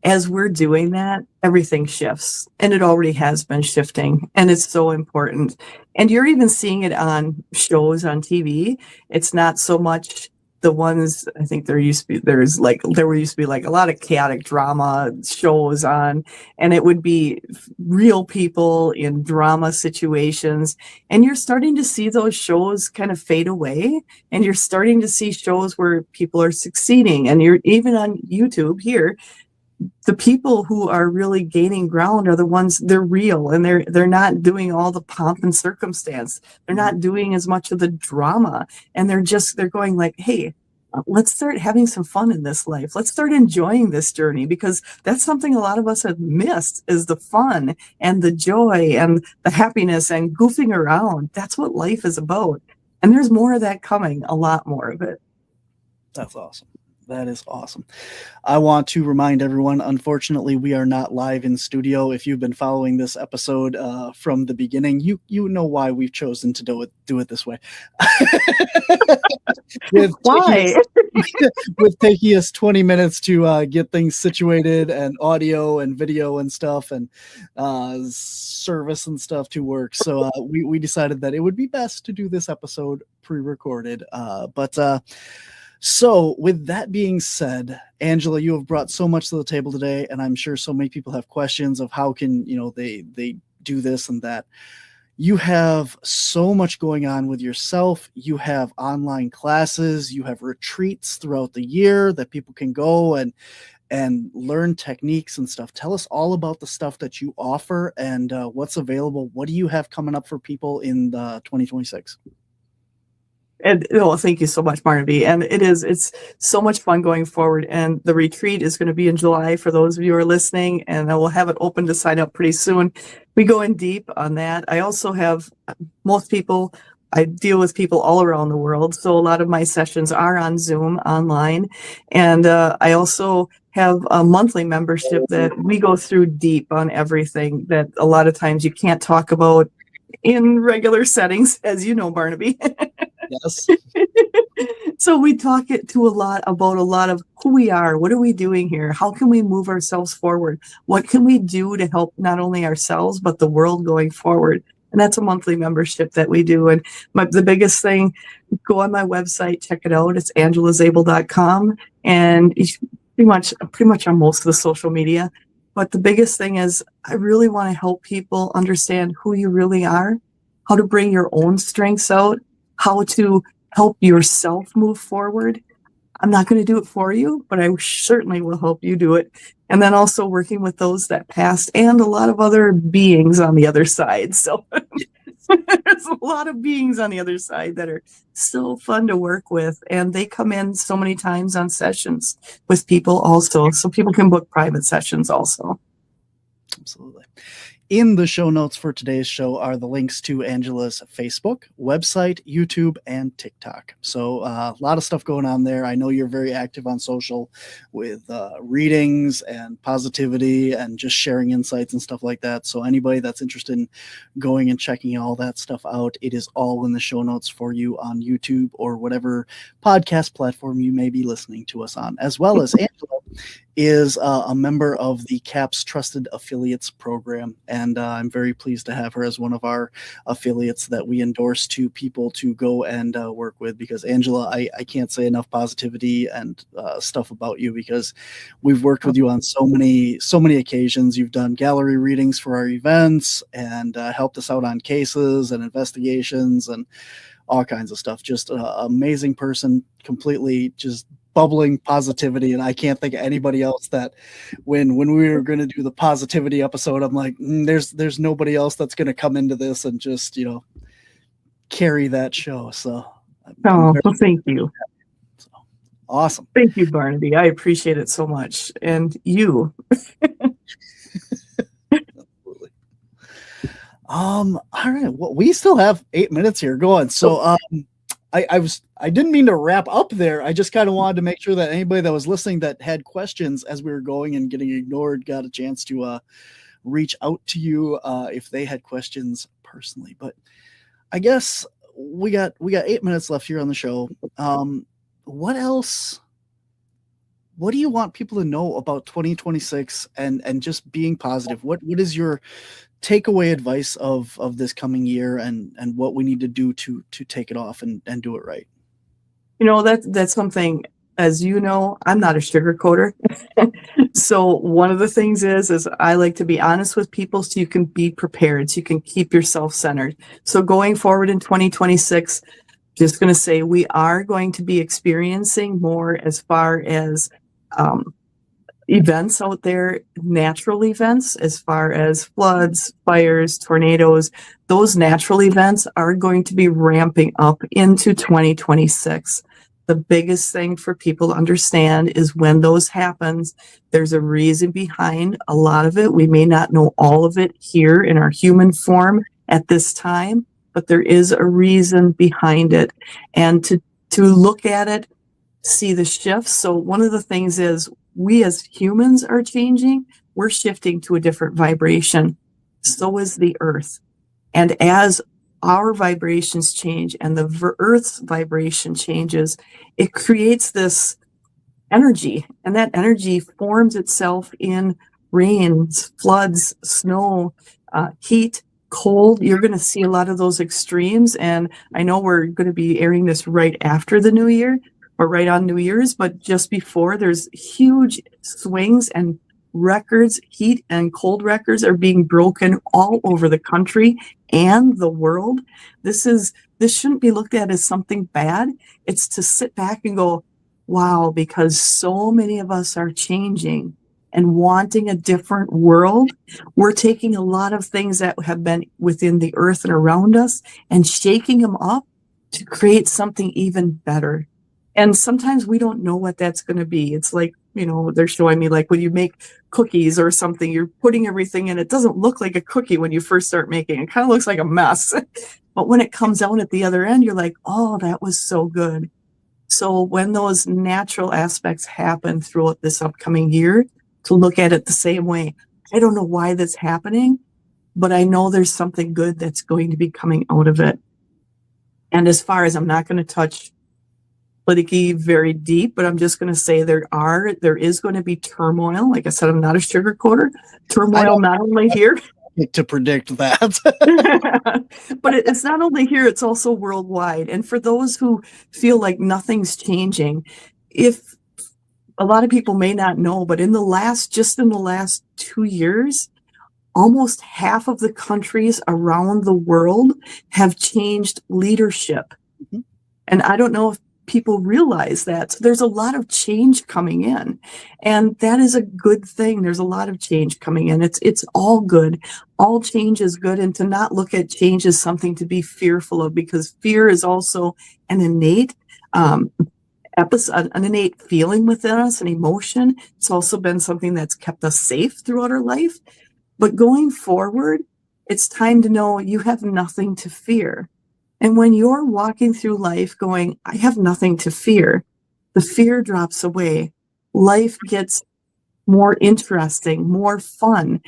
as we're doing that, everything shifts, and it already has been shifting, and it's so important. And you're even seeing it on shows on TV. It's not so much the ones, I think there used to be like a lot of chaotic drama shows on, and it would be real people in drama situations. And you're starting to see those shows kind of fade away, and you're starting to see shows where people are succeeding. And you're even on YouTube here, the people who are really gaining ground are the ones, they're real, and they're not doing all the pomp and circumstance. They're not doing as much of the drama, and they're going like, hey, let's start having some fun in this life. Let's start enjoying this journey, because that's something a lot of us have missed, is the fun and the joy and the happiness and goofing around. That's what life is about. And there's more of that coming, a lot more of it. That's awesome. That is awesome. I want to remind everyone, unfortunately, we are not live in studio. If you've been following this episode from the beginning, you know why we've chosen to do it this way. Why? With taking us 20 minutes to get things situated, and audio and video and stuff, and service and stuff to work. So we decided that it would be best to do this episode pre-recorded. But So with that being said, Angela, you have brought so much to the table today, and I'm sure so many people have questions of how can, they do this and that. You have so much going on with yourself. You have online classes, you have retreats throughout the year that people can go and learn techniques and stuff. Tell us all about the stuff that you offer and what's available. What do you have coming up for people in 2026? And thank you so much, Barnaby. And it's so much fun going forward. And the retreat is going to be in July for those of you who are listening, and I will have it open to sign up pretty soon. We go in deep on that. I also have I deal with people all around the world. So a lot of my sessions are on Zoom online. And I also have a monthly membership that we go through deep on everything that a lot of times you can't talk about in regular settings, as you know, Barnaby. Yes. So we talk it to about a lot of who we are. What are we doing here? How can we move ourselves forward? What can we do to help not only ourselves, but the world going forward? And that's a monthly membership that we do. And the biggest thing, go on my website, check it out. It's angelazabel.com. And it's pretty much on most of the social media. But the biggest thing is I really want to help people understand who you really are, how to bring your own strengths out, how to help yourself move forward. I'm not going to do it for you, but I certainly will help you do it. And then also working with those that passed and a lot of other beings on the other side. So there's a lot of beings on the other side that are so fun to work with. And they come in so many times on sessions with people also. So people can book private sessions also. Absolutely. In the show notes for today's show are the links to Angela's Facebook, website, YouTube, and TikTok. So a lot of stuff going on there. I know you're very active on social with readings and positivity and just sharing insights and stuff like that. So anybody that's interested in going and checking all that stuff out, it is all in the show notes for you on YouTube or whatever podcast platform you may be listening to us on, as well as Angela is a member of the CAPS Trusted Affiliates program. And I'm very pleased to have her as one of our affiliates that we endorse to people to go and work with, because Angela, I can't say enough positivity and stuff about you, because we've worked with you on so many occasions. You've done gallery readings for our events and helped us out on cases and investigations and all kinds of stuff. Just an amazing person, completely just bubbling positivity. And I can't think of anybody else that when we were going to do the positivity episode, I'm like, there's nobody else that's going to come into this and just, carry that show. So well, thank you. So, awesome. Thank you, Barnaby. I appreciate it so much. And you. Absolutely. All right. Well, we still have 8 minutes here. Go on. So, I didn't mean to wrap up there. I just kind of wanted to make sure that anybody that was listening that had questions as we were going and getting ignored got a chance to reach out to you if they had questions personally. But I guess we got 8 minutes left here on the show. What else? What do you want people to know about 2026 and just being positive? What is your takeaway advice of this coming year and what we need to do to take it off and do it right? That's something, as you know, I'm not a sugarcoater. So one of the things is I like to be honest with people so you can be prepared, so you can keep yourself centered. So going forward in 2026, just going to say we are going to be experiencing more as far as events out there, natural events, as far as floods, fires, tornadoes. Those natural events are going to be ramping up into 2026. The biggest thing for people to understand is when those happens, there's a reason behind a lot of it. We may not know all of it here in our human form at this time, but there is a reason behind it. And to look at it, see the shifts. So one of the things is we as humans are changing. We're shifting to a different vibration. So is the earth. And as our vibrations change and the earth's vibration changes, it creates this energy. And that energy forms itself in rains, floods, snow, heat, cold. You're going to see a lot of those extremes. And I know we're going to be airing this right after the new year. or right on New Year's, but just before, there's huge swings, and records, heat and cold records are being broken all over the country and the world. This shouldn't be looked at as something bad. It's to sit back and go, wow, because so many of us are changing and wanting a different world. We're taking a lot of things that have been within the earth and around us and shaking them up to create something even better. And sometimes we don't know what that's going to be. It's like, they're showing me, like, when you make cookies or something, you're putting everything in. It doesn't look like a cookie when you first start making. It kind of looks like a mess. But when it comes out at the other end, you're like, oh, that was so good. So when those natural aspects happen throughout this upcoming year, to look at it the same way. I don't know why that's happening, but I know there's something good that's going to be coming out of it. And as far as, I'm not going to touch politically very deep, but I'm just going to say there is going to be turmoil. Like I said, I'm not a sugarcoater. Turmoil not only here. To predict that. But it's not only here, it's also worldwide. And for those who feel like nothing's changing, if a lot of people may not know, but in the last 2 years, almost half of the countries around the world have changed leadership. Mm-hmm. And I don't know if people realize that. So there's a lot of change coming in, and that is a good thing. There's a lot of change coming in. It's all good. All change is good, and to not look at change as something to be fearful of, because fear is also an innate an innate feeling within us, an emotion. It's also been something that's kept us safe throughout our life. But going forward, it's time to know you have nothing to fear. And when you're walking through life going, I have nothing to fear, the fear drops away. Life gets more interesting, more fun.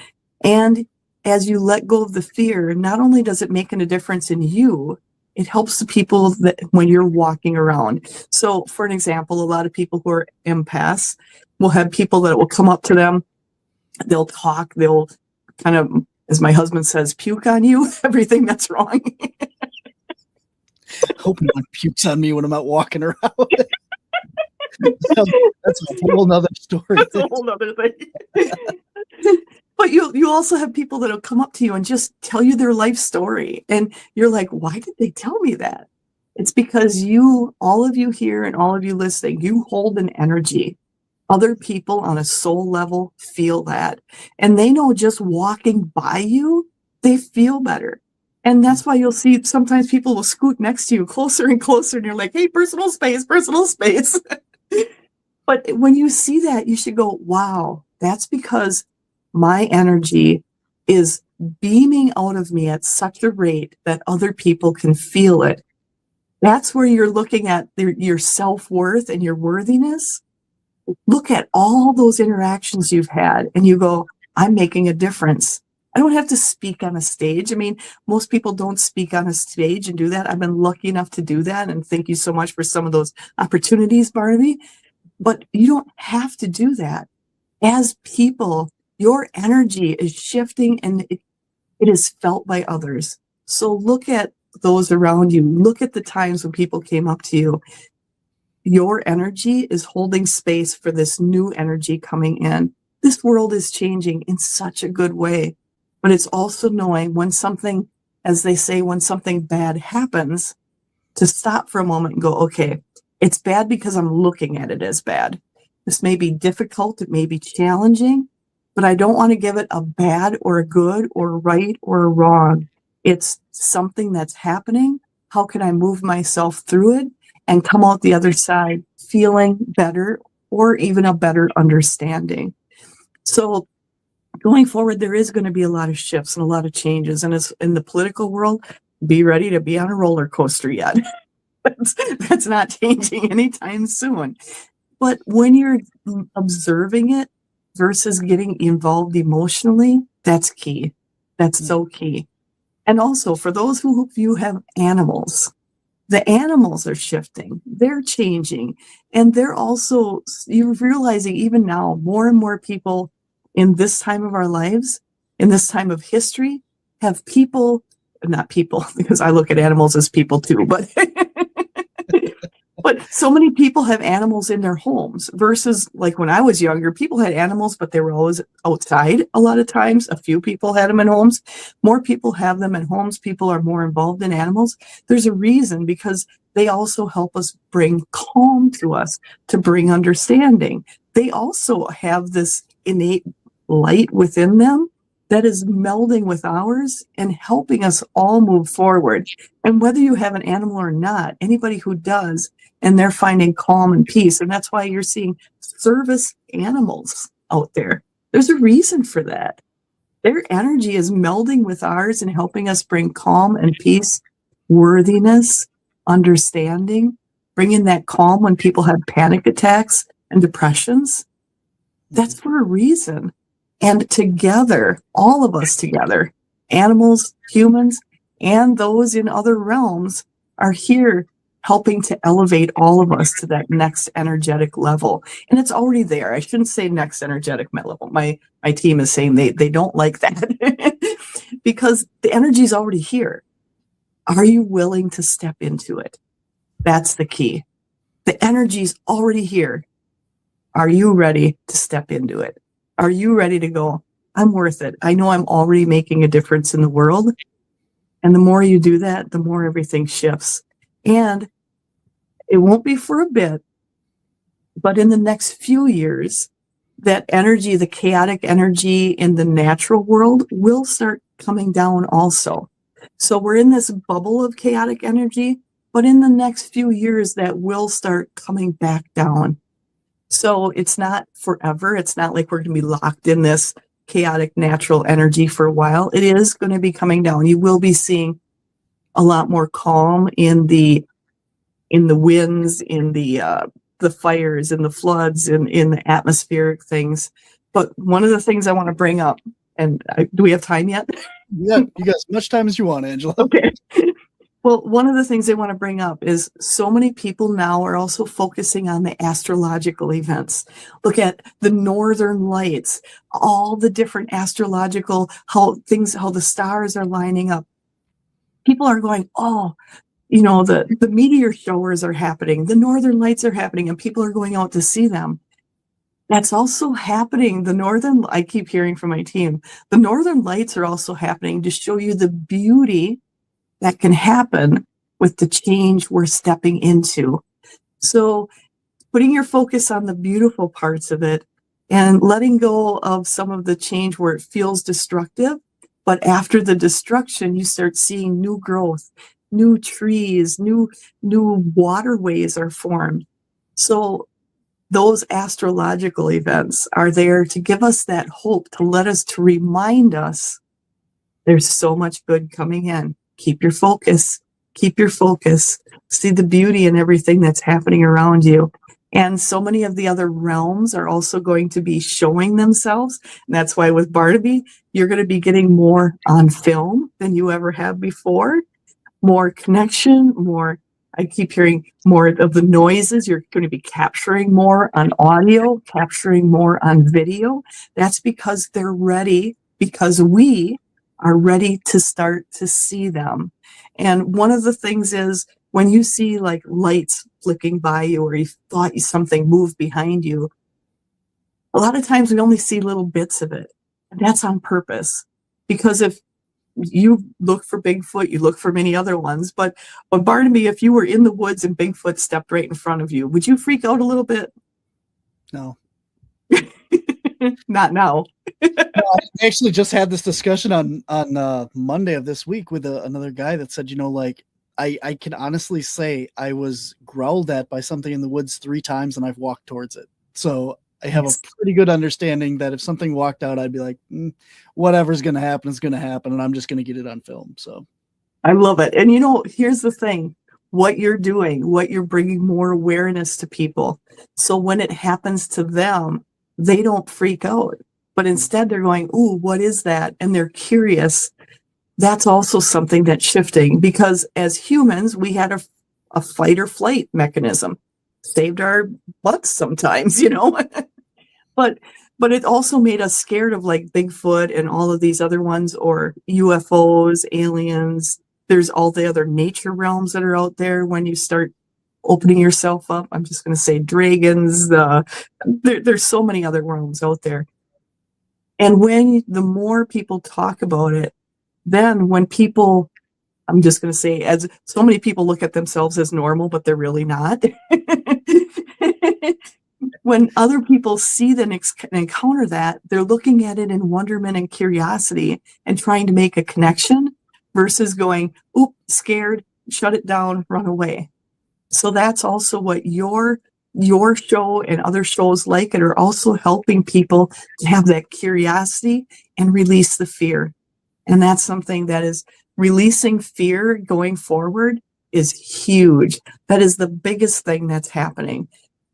And as you let go of the fear, not only does it make a difference in you, it helps the people that when you're walking around. So for an example, a lot of people who are empaths will have people that will come up to them. They'll talk, they'll kind of, as my husband says, puke on you, everything that's wrong. Hope no one pukes on me when I'm out walking around. That's a whole nother story. That's a whole nother thing. But you also have people that'll come up to you and just tell you their life story. And you're like, why did they tell me that? It's because all of you here and all of you listening, you hold an energy. Other people on a soul level feel that. And they know just walking by you, they feel better. And that's why you'll see sometimes people will scoot next to you closer and closer. And you're like, hey, personal space, personal space. But when you see that, you should go, wow, that's because my energy is beaming out of me at such a rate that other people can feel it. That's where you're looking at your self-worth and your worthiness. Look at all those interactions you've had and you go, I'm making a difference. I don't have to speak on a stage. I mean, most people don't speak on a stage and do that. I've been lucky enough to do that. And thank you so much for some of those opportunities, Barnaby. But you don't have to do that. As people, your energy is shifting and it is felt by others. So look at those around you. Look at the times when people came up to you. Your energy is holding space for this new energy coming in. This world is changing in such a good way. But it's also knowing when something, as they say, when something bad happens, to stop for a moment and go, okay, it's bad because I'm looking at it as bad. This may be difficult. It may be challenging. But I don't want to give it a bad or a good or a right or a wrong. It's something that's happening. How can I move myself through it and come out the other side feeling better or even a better understanding? So going forward, there is going to be a lot of shifts and a lot of changes. And as in the political world, be ready to be on a roller coaster yet. That's not changing anytime soon. But when you're observing it, versus getting involved emotionally, that's key. That's so key. And also for those who you have animals, the animals are shifting, they're changing, and they're also, you're realizing even now, more and more people in this time of our lives, in this time of history, have people, not people, because I look at animals as people too, but But so many people have animals in their homes versus like when I was younger, people had animals, but they were always outside a lot of times. A few people had them in homes. More people have them in homes. People are more involved in animals. There's a reason, because they also help us bring calm to us, to bring understanding. They also have this innate light within them that is melding with ours and helping us all move forward. And whether you have an animal or not, anybody who does, and they're finding calm and peace. And that's why you're seeing service animals out there. There's a reason for that. Their energy is melding with ours and helping us bring calm and peace, worthiness, understanding, bringing that calm when people have panic attacks and depressions. That's for a reason. And together, all of us together, animals, humans, and those in other realms are here helping to elevate all of us to that next energetic level. And it's already there. I shouldn't say next energetic level. My team is saying they don't like that because the energy is already here. Are you willing to step into it? That's the key. The energy is already here. Are you ready to step into it? Are you ready to go, I'm worth it. I know I'm already making a difference in the world. And the more you do that, the more everything shifts. And it won't be for a bit, but in the next few years, that energy, the chaotic energy in the natural world will start coming down also. So we're in this bubble of chaotic energy, but in the next few years, that will start coming back down. So it's not forever. It's not like we're going to be locked in this chaotic natural energy for a while. It is going to be coming down. You will be seeing a lot more calm in the winds, in the fires, in the floods, in the atmospheric things. But one of the things I want to bring up, and do we have time yet? Yeah, you got as much time as you want, Angela. Okay. Well, one of the things I want to bring up is so many people now are also focusing on the astrological events. Look at the northern lights, all the different astrological, how the stars are lining up. People are going, oh, the meteor showers are happening, the northern lights are happening, and people are going out to see them. That's also happening. I keep hearing from my team, the northern lights are also happening to show you the beauty that can happen with the change we're stepping into. So putting your focus on the beautiful parts of it and letting go of some of the change where it feels destructive. But after the destruction, you start seeing new growth, new trees, new waterways are formed. So those astrological events are there to give us that hope, to remind us there's so much good coming in. Keep your focus. See the beauty in everything that's happening around you. And so many of the other realms are also going to be showing themselves. And that's why with Barnaby, you're going to be getting more on film than you ever have before. More connection, I keep hearing more of the noises. You're going to be capturing more on audio, capturing more on video. That's because they're ready, because we are ready to start to see them. And one of the things is when you see like lights flicking by you, or you thought something moved behind you, a lot of times we only see little bits of it. And that's on purpose. Because if you look for Bigfoot, you look for many other ones. But Barnaby, if you were in the woods and Bigfoot stepped right in front of you, would you freak out a little bit? No. Not now. No, I actually just had this discussion on Monday of this week with another guy that said, I can honestly say I was growled at by something in the woods 3 times and I've walked towards it. So I have a pretty good understanding that if something walked out, I'd be like, whatever's going to happen is going to happen, and I'm just going to get it on film. So I love it. And here's the thing, what you're doing, what you're bringing more awareness to people. So when it happens to them, they don't freak out, but instead they're going, ooh, what is that? And they're curious. That's also something that's shifting, because as humans, we had a fight or flight mechanism, saved our butts sometimes, but it also made us scared of like Bigfoot and all of these other ones, or UFOs, aliens. There's all the other nature realms that are out there when you start opening yourself up. I'm just going to say dragons. There's so many other realms out there. And the more people talk about it, then when people, I'm just going to say, as so many people look at themselves as normal, but they're really not. When other people see and encounter that, they're looking at it in wonderment and curiosity and trying to make a connection versus going, oop, scared, shut it down, run away. So that's also what your show and other shows like it are also helping people to have that curiosity and release the fear. And that's something that is releasing fear going forward is huge. That is the biggest thing that's happening.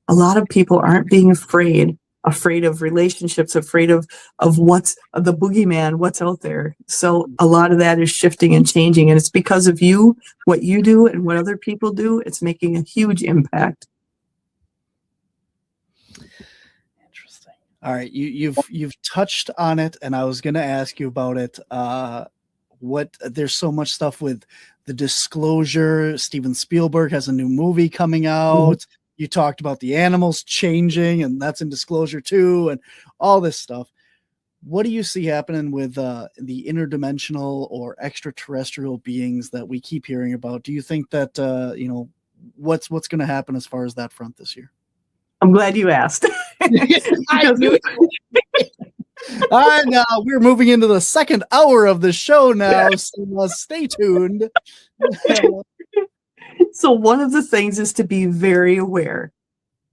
A lot of people aren't being afraid of relationships, afraid of what's the boogeyman, what's out there. So a lot of that is shifting and changing. And it's because of you, what you do and what other people do, it's making a huge impact. Interesting. All right. You've touched on it, and I was going to ask you about it. There's so much stuff with the disclosure. Steven Spielberg has a new movie coming out. Mm-hmm. You talked about the animals changing, and that's in disclosure too, and all this stuff. What do you see happening with the interdimensional or extraterrestrial beings that we keep hearing about? Do you think that what's going to happen as far as that front this year? I'm glad you asked. I knew it. All right, we're moving into the second hour of the show now, so stay tuned. So one of the things is to be very aware.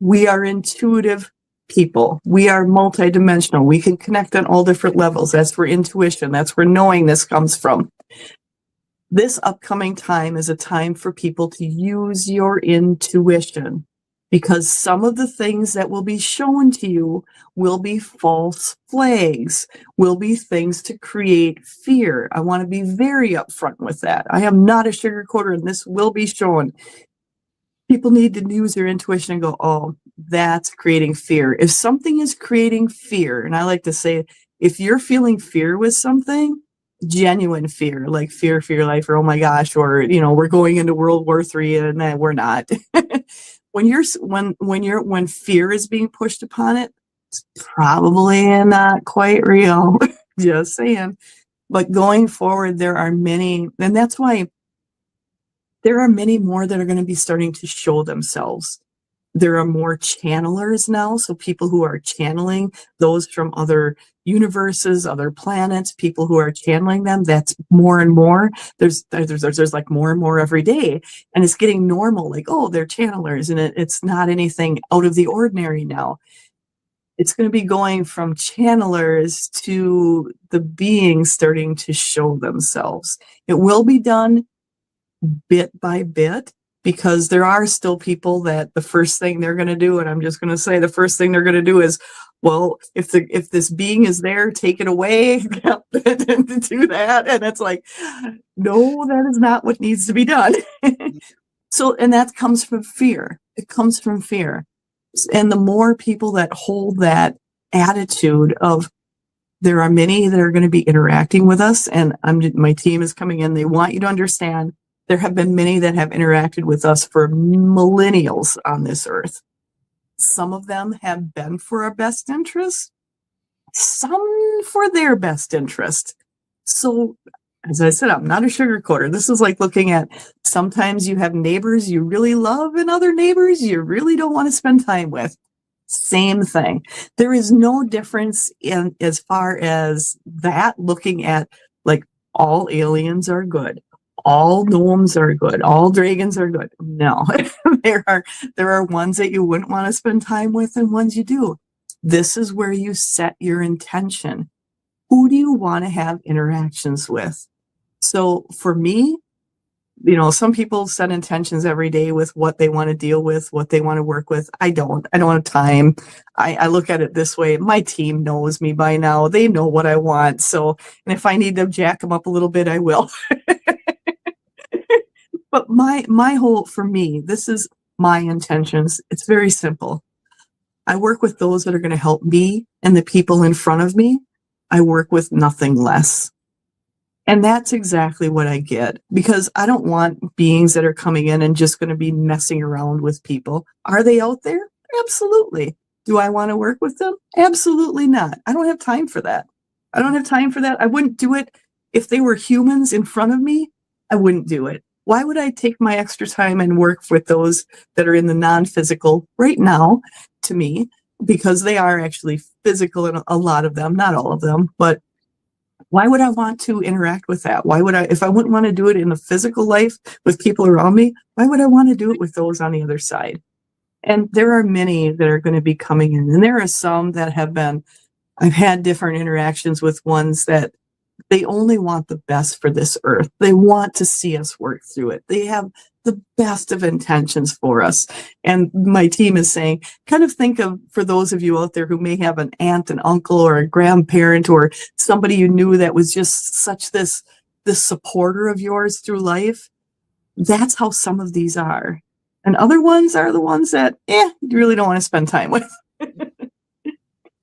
We are intuitive people. We are multidimensional. We can connect on all different levels. That's where intuition, that's where knowingness comes from. This upcoming time is a time for people to use your intuition, because some of the things that will be shown to you will be false flags, will be things to create fear. I want to be very upfront with that. I am not a sugarcoater, and this will be shown. People need to use their intuition and go, oh, that's creating fear. If something is creating fear, and I like to say, if you're feeling fear with something, genuine fear, like fear for your life, or oh my gosh, or we're going into World War III, and we're not. When fear is being pushed upon it, it's probably not quite real. Just saying. But going forward, there are many, and that's why there are many more that are going to be starting to show themselves. There are more channelers now, so people who are channeling those from other universes, other planets, people who are channeling them, that's more and more. There's like more and more every day, and it's getting normal, like, oh, they're channelers, and it's not anything out of the ordinary now. It's going to be going from channelers to the beings starting to show themselves. It will be done bit by bit, because there are still people that the first thing they're going to do, and I'm just going to say the first thing they're going to do is, well, if this being is there, take it away, do that. And it's like, no, that is not what needs to be done. So, and that comes from fear. It comes from fear. And the more people that hold that attitude of, there are many that are going to be interacting with us, and my team is coming in, they want you to understand, there have been many that have interacted with us for millennials on this earth. Some of them have been for our best interest, some for their best interest. So, as I said, I'm not a sugarcoater. This is like looking at, sometimes you have neighbors you really love and other neighbors you really don't want to spend time with. Same thing. There is no difference in as far as that, looking at like all aliens are good, all gnomes are good, all dragons are good. No, there are ones that you wouldn't want to spend time with and ones you do. This is where you set your intention. Who do you want to have interactions with? So for me, some people set intentions every day with what they want to deal with, what they want to work with. I don't have time. I look at it this way. My team knows me by now. They know what I want. So, and if I need to jack them up a little bit, I will. But my whole, for me, this is my intentions. It's very simple. I work with those that are going to help me and the people in front of me. I work with nothing less. And that's exactly what I get, because I don't want beings that are coming in and just going to be messing around with people. Are they out there? Absolutely. Do I want to work with them? Absolutely not. I don't have time for that. I don't have time for that. I wouldn't do it if they were humans in front of me. I wouldn't do it. Why would I take my extra time and work with those that are in the non-physical right now, to me, because they are actually physical in a lot of them, not all of them, but why would I want to interact with that? Why would I, if I wouldn't want to do it in the physical life with people around me, why would I want to do it with those on the other side? And there are many that are going to be coming in. And there are some that have been, I've had different interactions with ones that they only want the best for this earth. They want to see us work through it. They have the best of intentions for us. And my team is saying, kind of think of, for those of you out there who may have an aunt, an uncle, or a grandparent, or somebody you knew that was just such this supporter of yours through life. That's how some of these are. And other ones are the ones that, you really don't want to spend time with.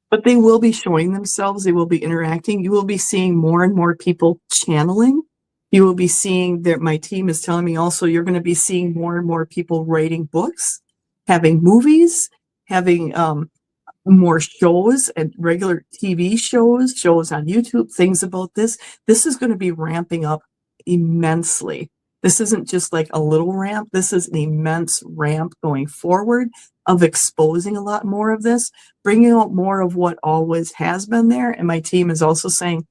But they will be showing themselves. They will be interacting. You will be seeing more and more people channeling. You will be seeing that, my team is telling me also, you're going to be seeing more and more people writing books, having movies, having more shows and regular TV shows on YouTube, things about this. This is going to be ramping up immensely. This isn't just like a little ramp. This is an immense ramp going forward of exposing a lot more of this, bringing out more of what always has been there. And my team is also saying,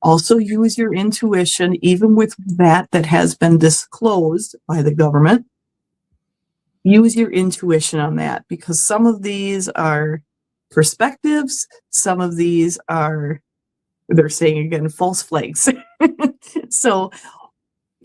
also use your intuition, even with that has been disclosed by the government. Use your intuition on that, because some of these are perspectives. Some of these are, they're saying again, false flags. So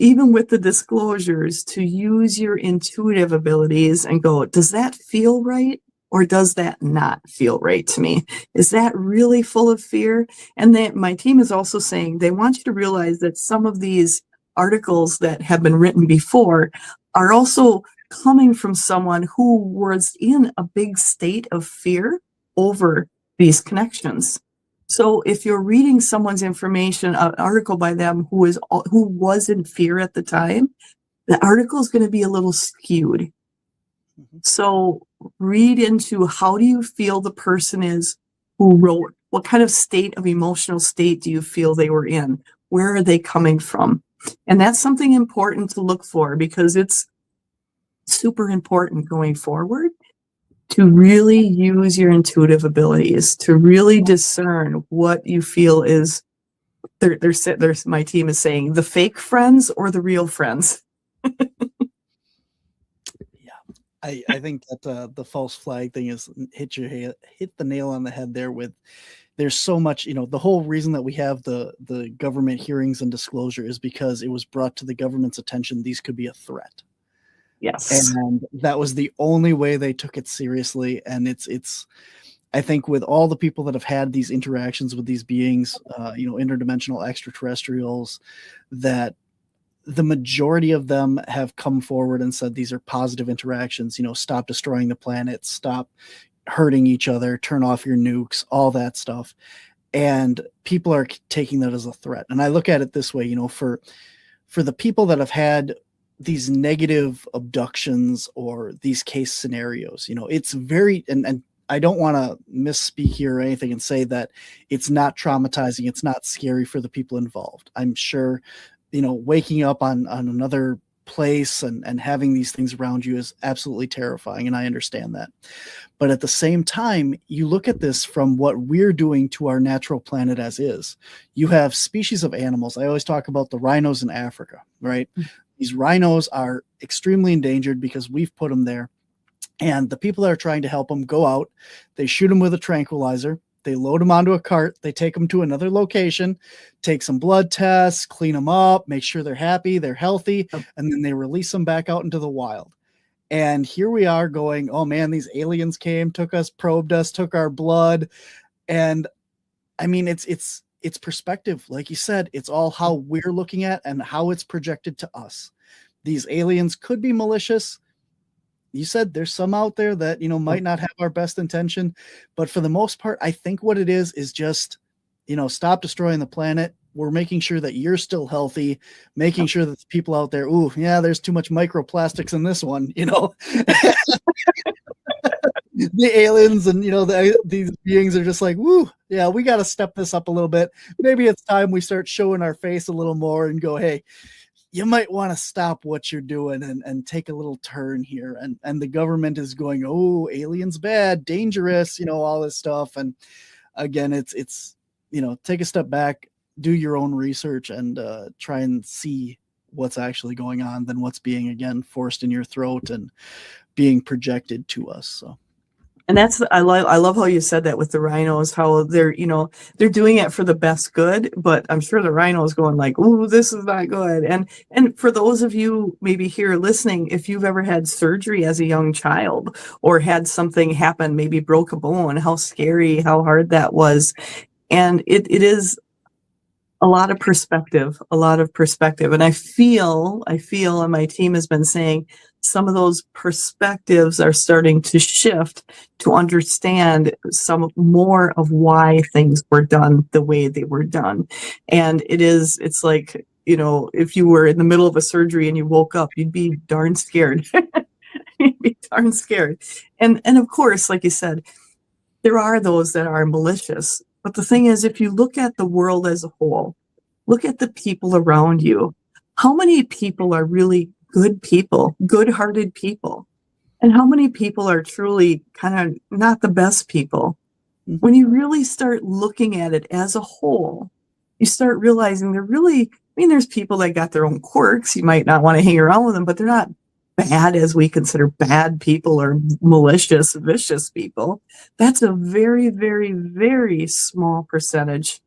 even with the disclosures, to use your intuitive abilities and go, does that feel right? Or does that not feel right to me? Is that really full of fear? And then my team is also saying they want you to realize that some of these articles that have been written before are also coming from someone who was in a big state of fear over these connections. So if you're reading someone's information, an article by them who was in fear at the time, the article is going to be a little skewed. So read into, how do you feel the person is who wrote? What kind of state of emotional state do you feel they were in? Where are they coming from? And that's something important to look for, because it's super important going forward to really use your intuitive abilities, to really discern what you feel is, there's my team is saying, the fake friends or the real friends. I think that the false flag thing is hit the nail on the head there. With, there's so much, the whole reason that we have the government hearings and disclosure is because it was brought to the government's attention these could be a threat. Yes. And that was the only way they took it seriously. And it's I think with all the people that have had these interactions with these beings, interdimensional extraterrestrials, that the majority of them have come forward and said these are positive interactions. Stop destroying the planet, stop hurting each other, turn off your nukes, all that stuff. And people are taking that as a threat. And I look at it this way, for the people that have had these negative abductions or these case scenarios, it's very, and I don't want to misspeak here or anything and say that it's not traumatizing, it's not scary for the people involved. I'm sure, waking up on another place and having these things around you is absolutely terrifying, and I understand that. But at the same time, you look at this from what we're doing to our natural planet as is. You have species of animals. I always talk about the rhinos in Africa, right? These rhinos are extremely endangered because we've put them there. And the people that are trying to help them go out, they shoot them with a tranquilizer, they load them onto a cart, they take them to another location, take some blood tests, clean them up, make sure they're happy, they're healthy, and then they release them back out into the wild. And here we are going, oh man, these aliens came, took us, probed us, took our blood. And I mean, it's perspective. Like you said, it's all how we're looking at and how it's projected to us. These aliens could be malicious. You said there's some out there that, might not have our best intention, but for the most part, I think what it is just, stop destroying the planet. we're making sure that you're still healthy, making sure that the people out there, ooh, yeah, there's too much microplastics in this one, you know. The aliens and, you know, these beings are just like, woo, yeah, we got to step this up a little bit. Maybe it's time we start showing our face a little more and go, hey, you might want to stop what you're doing and take a little turn here. And the government is going, oh, aliens bad, dangerous, you know, all this stuff. And again, it's, you know, take a step back, do your own research, and try and see what's actually going on than what's being, again, forced in your throat and being projected to us. So. And that's, I love how you said that with the rhinos, how they're, you know, they're doing it for the best good, but I'm sure the rhinos going like, ooh, this is not good. And for those of you maybe here listening, if you've ever had surgery as a young child or had something happen, maybe broke a bone, how scary, how hard that was. And it is a lot of perspective. And I feel, and my team has been saying, some of those perspectives are starting to shift to understand some more of why things were done the way they were done. And it's like, you know, if you were in the middle of a surgery and you woke up, you'd be darn scared. You'd be darn scared. And of course, like you said, there are those that are malicious. But the thing is, if you look at the world as a whole, look at the people around you, how many people are really good people, good-hearted people? And how many people are truly kind of not the best people? When you really start looking at it as a whole, you start realizing there's people that got their own quirks. You might not want to hang around with them, but they're not bad as we consider bad people or malicious, vicious people. That's a very, very, very small percentage.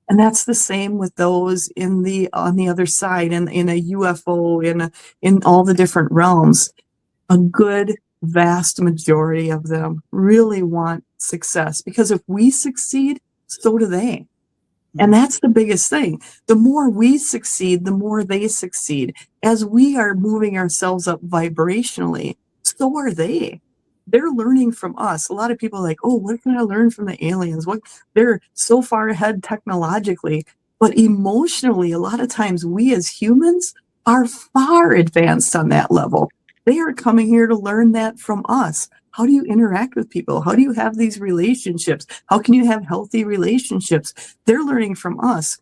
And that's the same with those on the other side, in a UFO, in all the different realms. A good, vast majority of them really want success, because if we succeed, so do they. And that's the biggest thing. The more we succeed, the more they succeed. As we are moving ourselves up vibrationally, so are they. They're learning from us. A lot of people are like, oh, what can I learn from the aliens? They're so far ahead technologically, but emotionally, a lot of times we as humans are far advanced on that level. They are coming here to learn that from us. How do you interact with people? How do you have these relationships? How can you have healthy relationships? They're learning from us.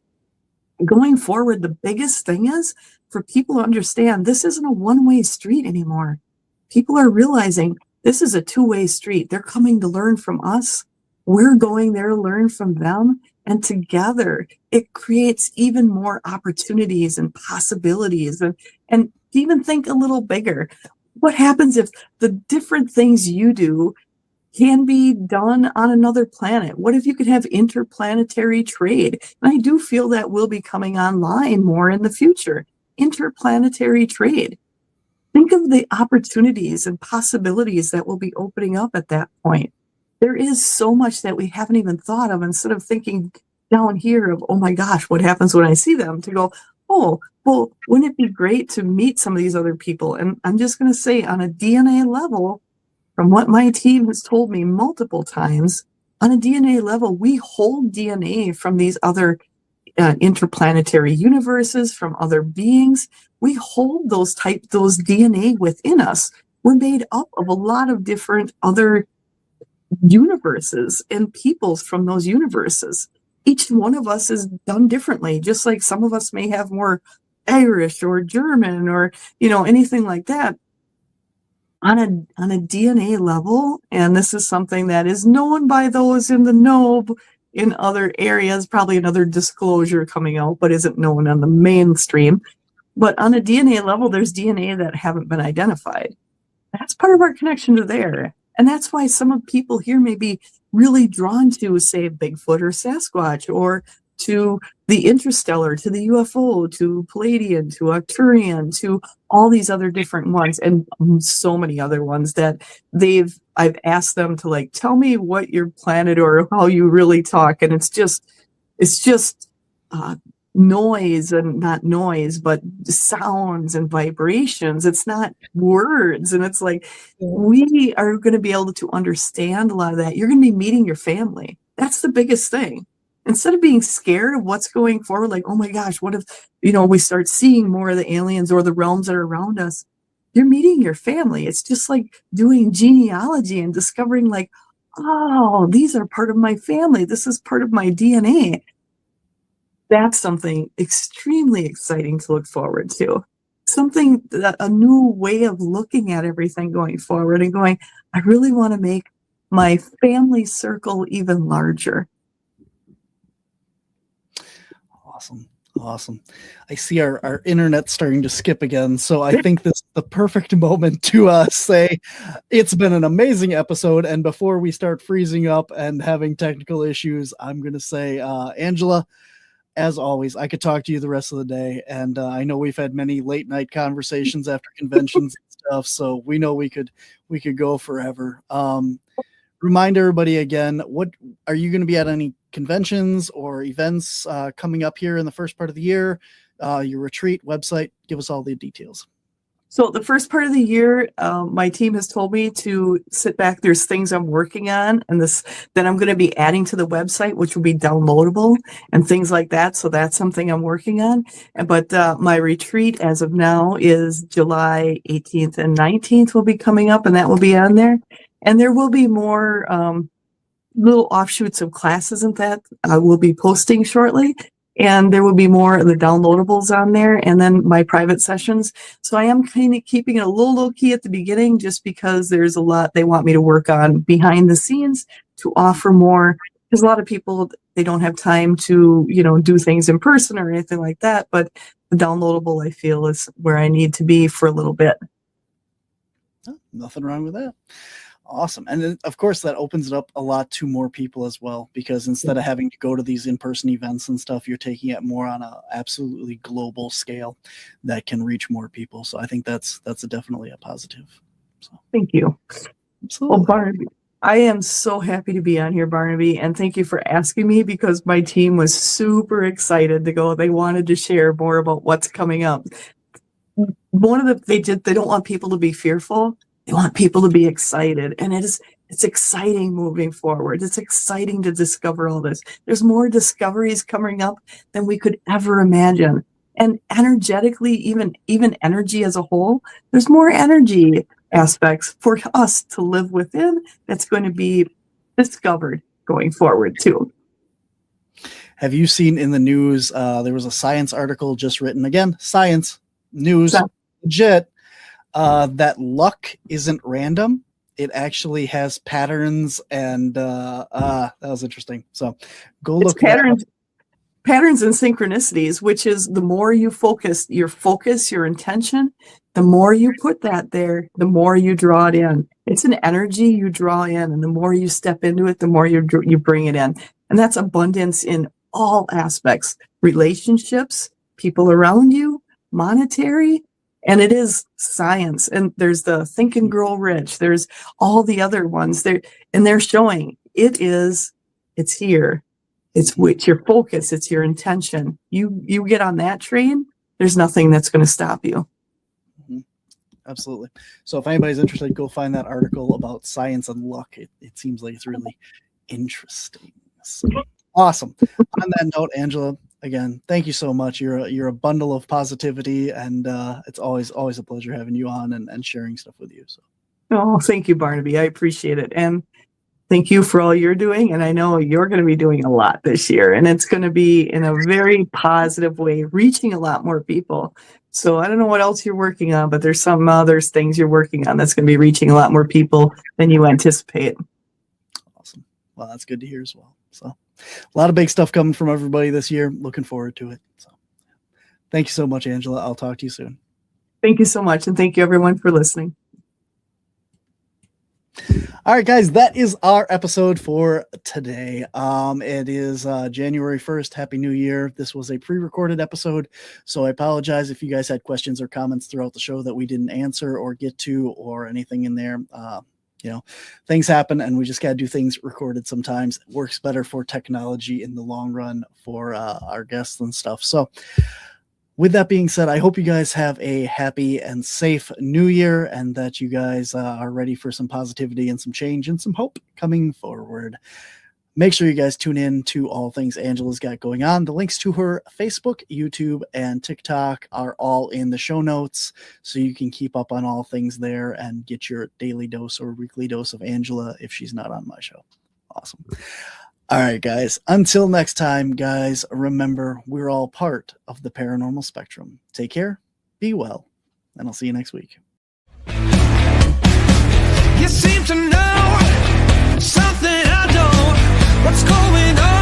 Going forward, the biggest thing is for people to understand this isn't a one-way street anymore. People are realizing this is a two-way street. They're coming to learn from us. We're going there to learn from them. And together, it creates even more opportunities and possibilities. And even think a little bigger. What happens if the different things you do can be done on another planet? What if you could have interplanetary trade? And I do feel that will be coming online more in the future. Interplanetary trade. Think of the opportunities and possibilities that will be opening up at that point. There is so much that we haven't even thought of. Instead of thinking down here of, oh my gosh, what happens when I see them? To go, oh, well, wouldn't it be great to meet some of these other people? And I'm just going to say, on a DNA level, from what my team has told me multiple times, on a DNA level, we hold DNA from these other interplanetary universes, from other beings. We hold those DNA within us. We're made up of a lot of different other universes and peoples from those universes. Each one of us is done differently, just like some of us may have more Irish or German or, anything like that. On a DNA level, and this is something that is known by those in the know in other areas, probably another disclosure coming out, but isn't known on the mainstream. But on a DNA level, there's DNA that haven't been identified. That's part of our connection to there. And that's why some of people here may be really drawn to, say, Bigfoot or Sasquatch, or to the interstellar, to the UFO, to Palladian, to Arcturian, to all these other different ones, and so many other ones that I've asked them to tell me what your planet or how you really talk. And it's just noise, and not noise, but sounds and vibrations. It's not words. And it's like, we are going to be able to understand a lot of that. You're going to be meeting your family. That's the biggest thing. instead of being scared of what's going forward, like, oh my gosh, what if, we start seeing more of the aliens or the realms that are around us? You're meeting your family. It's just like doing genealogy and discovering, like, oh, these are part of my family. This is part of my DNA. That's something extremely exciting to look forward to. Something that a new way of looking at everything going forward and going, I really want to make my family circle even larger. Awesome. I see our internet starting to skip again. So I think this is the perfect moment to say it's been an amazing episode. And before we start freezing up and having technical issues, I'm going to say, Angela, as always, I could talk to you the rest of the day. And I know we've had many late night conversations after conventions and stuff. So we know we could go forever. Remind everybody again, what are you going to be at any conventions or events coming up here in the first part of the year? Your retreat website, give us all the details. So the first part of the year, my team has told me to sit back. There's things I'm working on, and that I'm going to be adding to the website, which will be downloadable and things like that. So that's something I'm working on. But my retreat as of now is July 18th and 19th will be coming up, and that will be on there. And there will be more little offshoots of classes and that I will be posting shortly. And there will be more of the downloadables on there, and then my private sessions. So I am kind of keeping it a little low key at the beginning, just because there's a lot they want me to work on behind the scenes to offer more. Because a lot of people, they don't have time to, do things in person or anything like that. But the downloadable, I feel, is where I need to be for a little bit. Oh, nothing wrong with that. Awesome. And then, of course, that opens it up a lot to more people as well, because instead of having to go to these in-person events and stuff, you're taking it more on a absolutely global scale that can reach more people. So I think that's definitely a positive. So thank you. Absolutely. Well, Barnaby, I am so happy to be on here, Barnaby, and thank you for asking me, because my team was super excited to go. They wanted to share more about what's coming up. They don't want people to be fearful. They want people to be excited, and it's exciting moving forward. It's exciting to discover all this. There's more discoveries coming up than we could ever imagine. And energetically, even energy as a whole, there's more energy aspects for us to live within that's going to be discovered going forward too. Have you seen in the news, there was a science article just written, again, science, news, legit, that luck isn't random. It actually has patterns, and that was interesting. So go look at patterns and synchronicities, which is the more you focus, your intention, the more you put that there, the more you draw it in. It's an energy you draw in, and the more you step into it, the more you bring it in. And that's abundance in all aspects: relationships, people around you, monetary. And it is science. And there's the Think and Grow Rich. There's all the other ones there, and they're showing it's here. It's your focus. It's your intention. You get on that train, there's nothing that's going to stop you. Mm-hmm. Absolutely. So if anybody's interested, go find that article about science and luck. It seems like it's really interesting. So, awesome. On that note, Angela, again, thank you so much. You're a bundle of positivity, and it's always a pleasure having you on and sharing stuff with you. So, oh, thank you, Barnaby. I appreciate it, and thank you for all you're doing. And I know you're going to be doing a lot this year, and it's going to be in a very positive way, reaching a lot more people. So I don't know what else you're working on, but there's some other things you're working on that's going to be reaching a lot more people than you anticipate. Awesome. Well, that's good to hear as well. So, a lot of big stuff coming from everybody this year. Looking forward to it. So, thank you so much, Angela. I'll talk to you soon. Thank you so much. And thank you, everyone, for listening. All right, guys, that is our episode for today. It is January 1st. Happy New Year. This was a pre-recorded episode, so I apologize if you guys had questions or comments throughout the show that we didn't answer or get to or anything in there. Things happen, and we just got to do things recorded sometimes. It works better for technology in the long run for our guests and stuff. So with that being said, I hope you guys have a happy and safe new year, and that you guys are ready for some positivity and some change and some hope coming forward. make sure you guys tune in to all things Angela's got going on. The links to her Facebook, YouTube, and TikTok are all in the show notes, so you can keep up on all things there and get your daily dose or weekly dose of Angela if she's not on my show. Awesome. All right, guys. Until next time, guys, remember, we're all part of the paranormal spectrum. Take care, be well, and I'll see you next week. You seem to know something I don't. What's going on?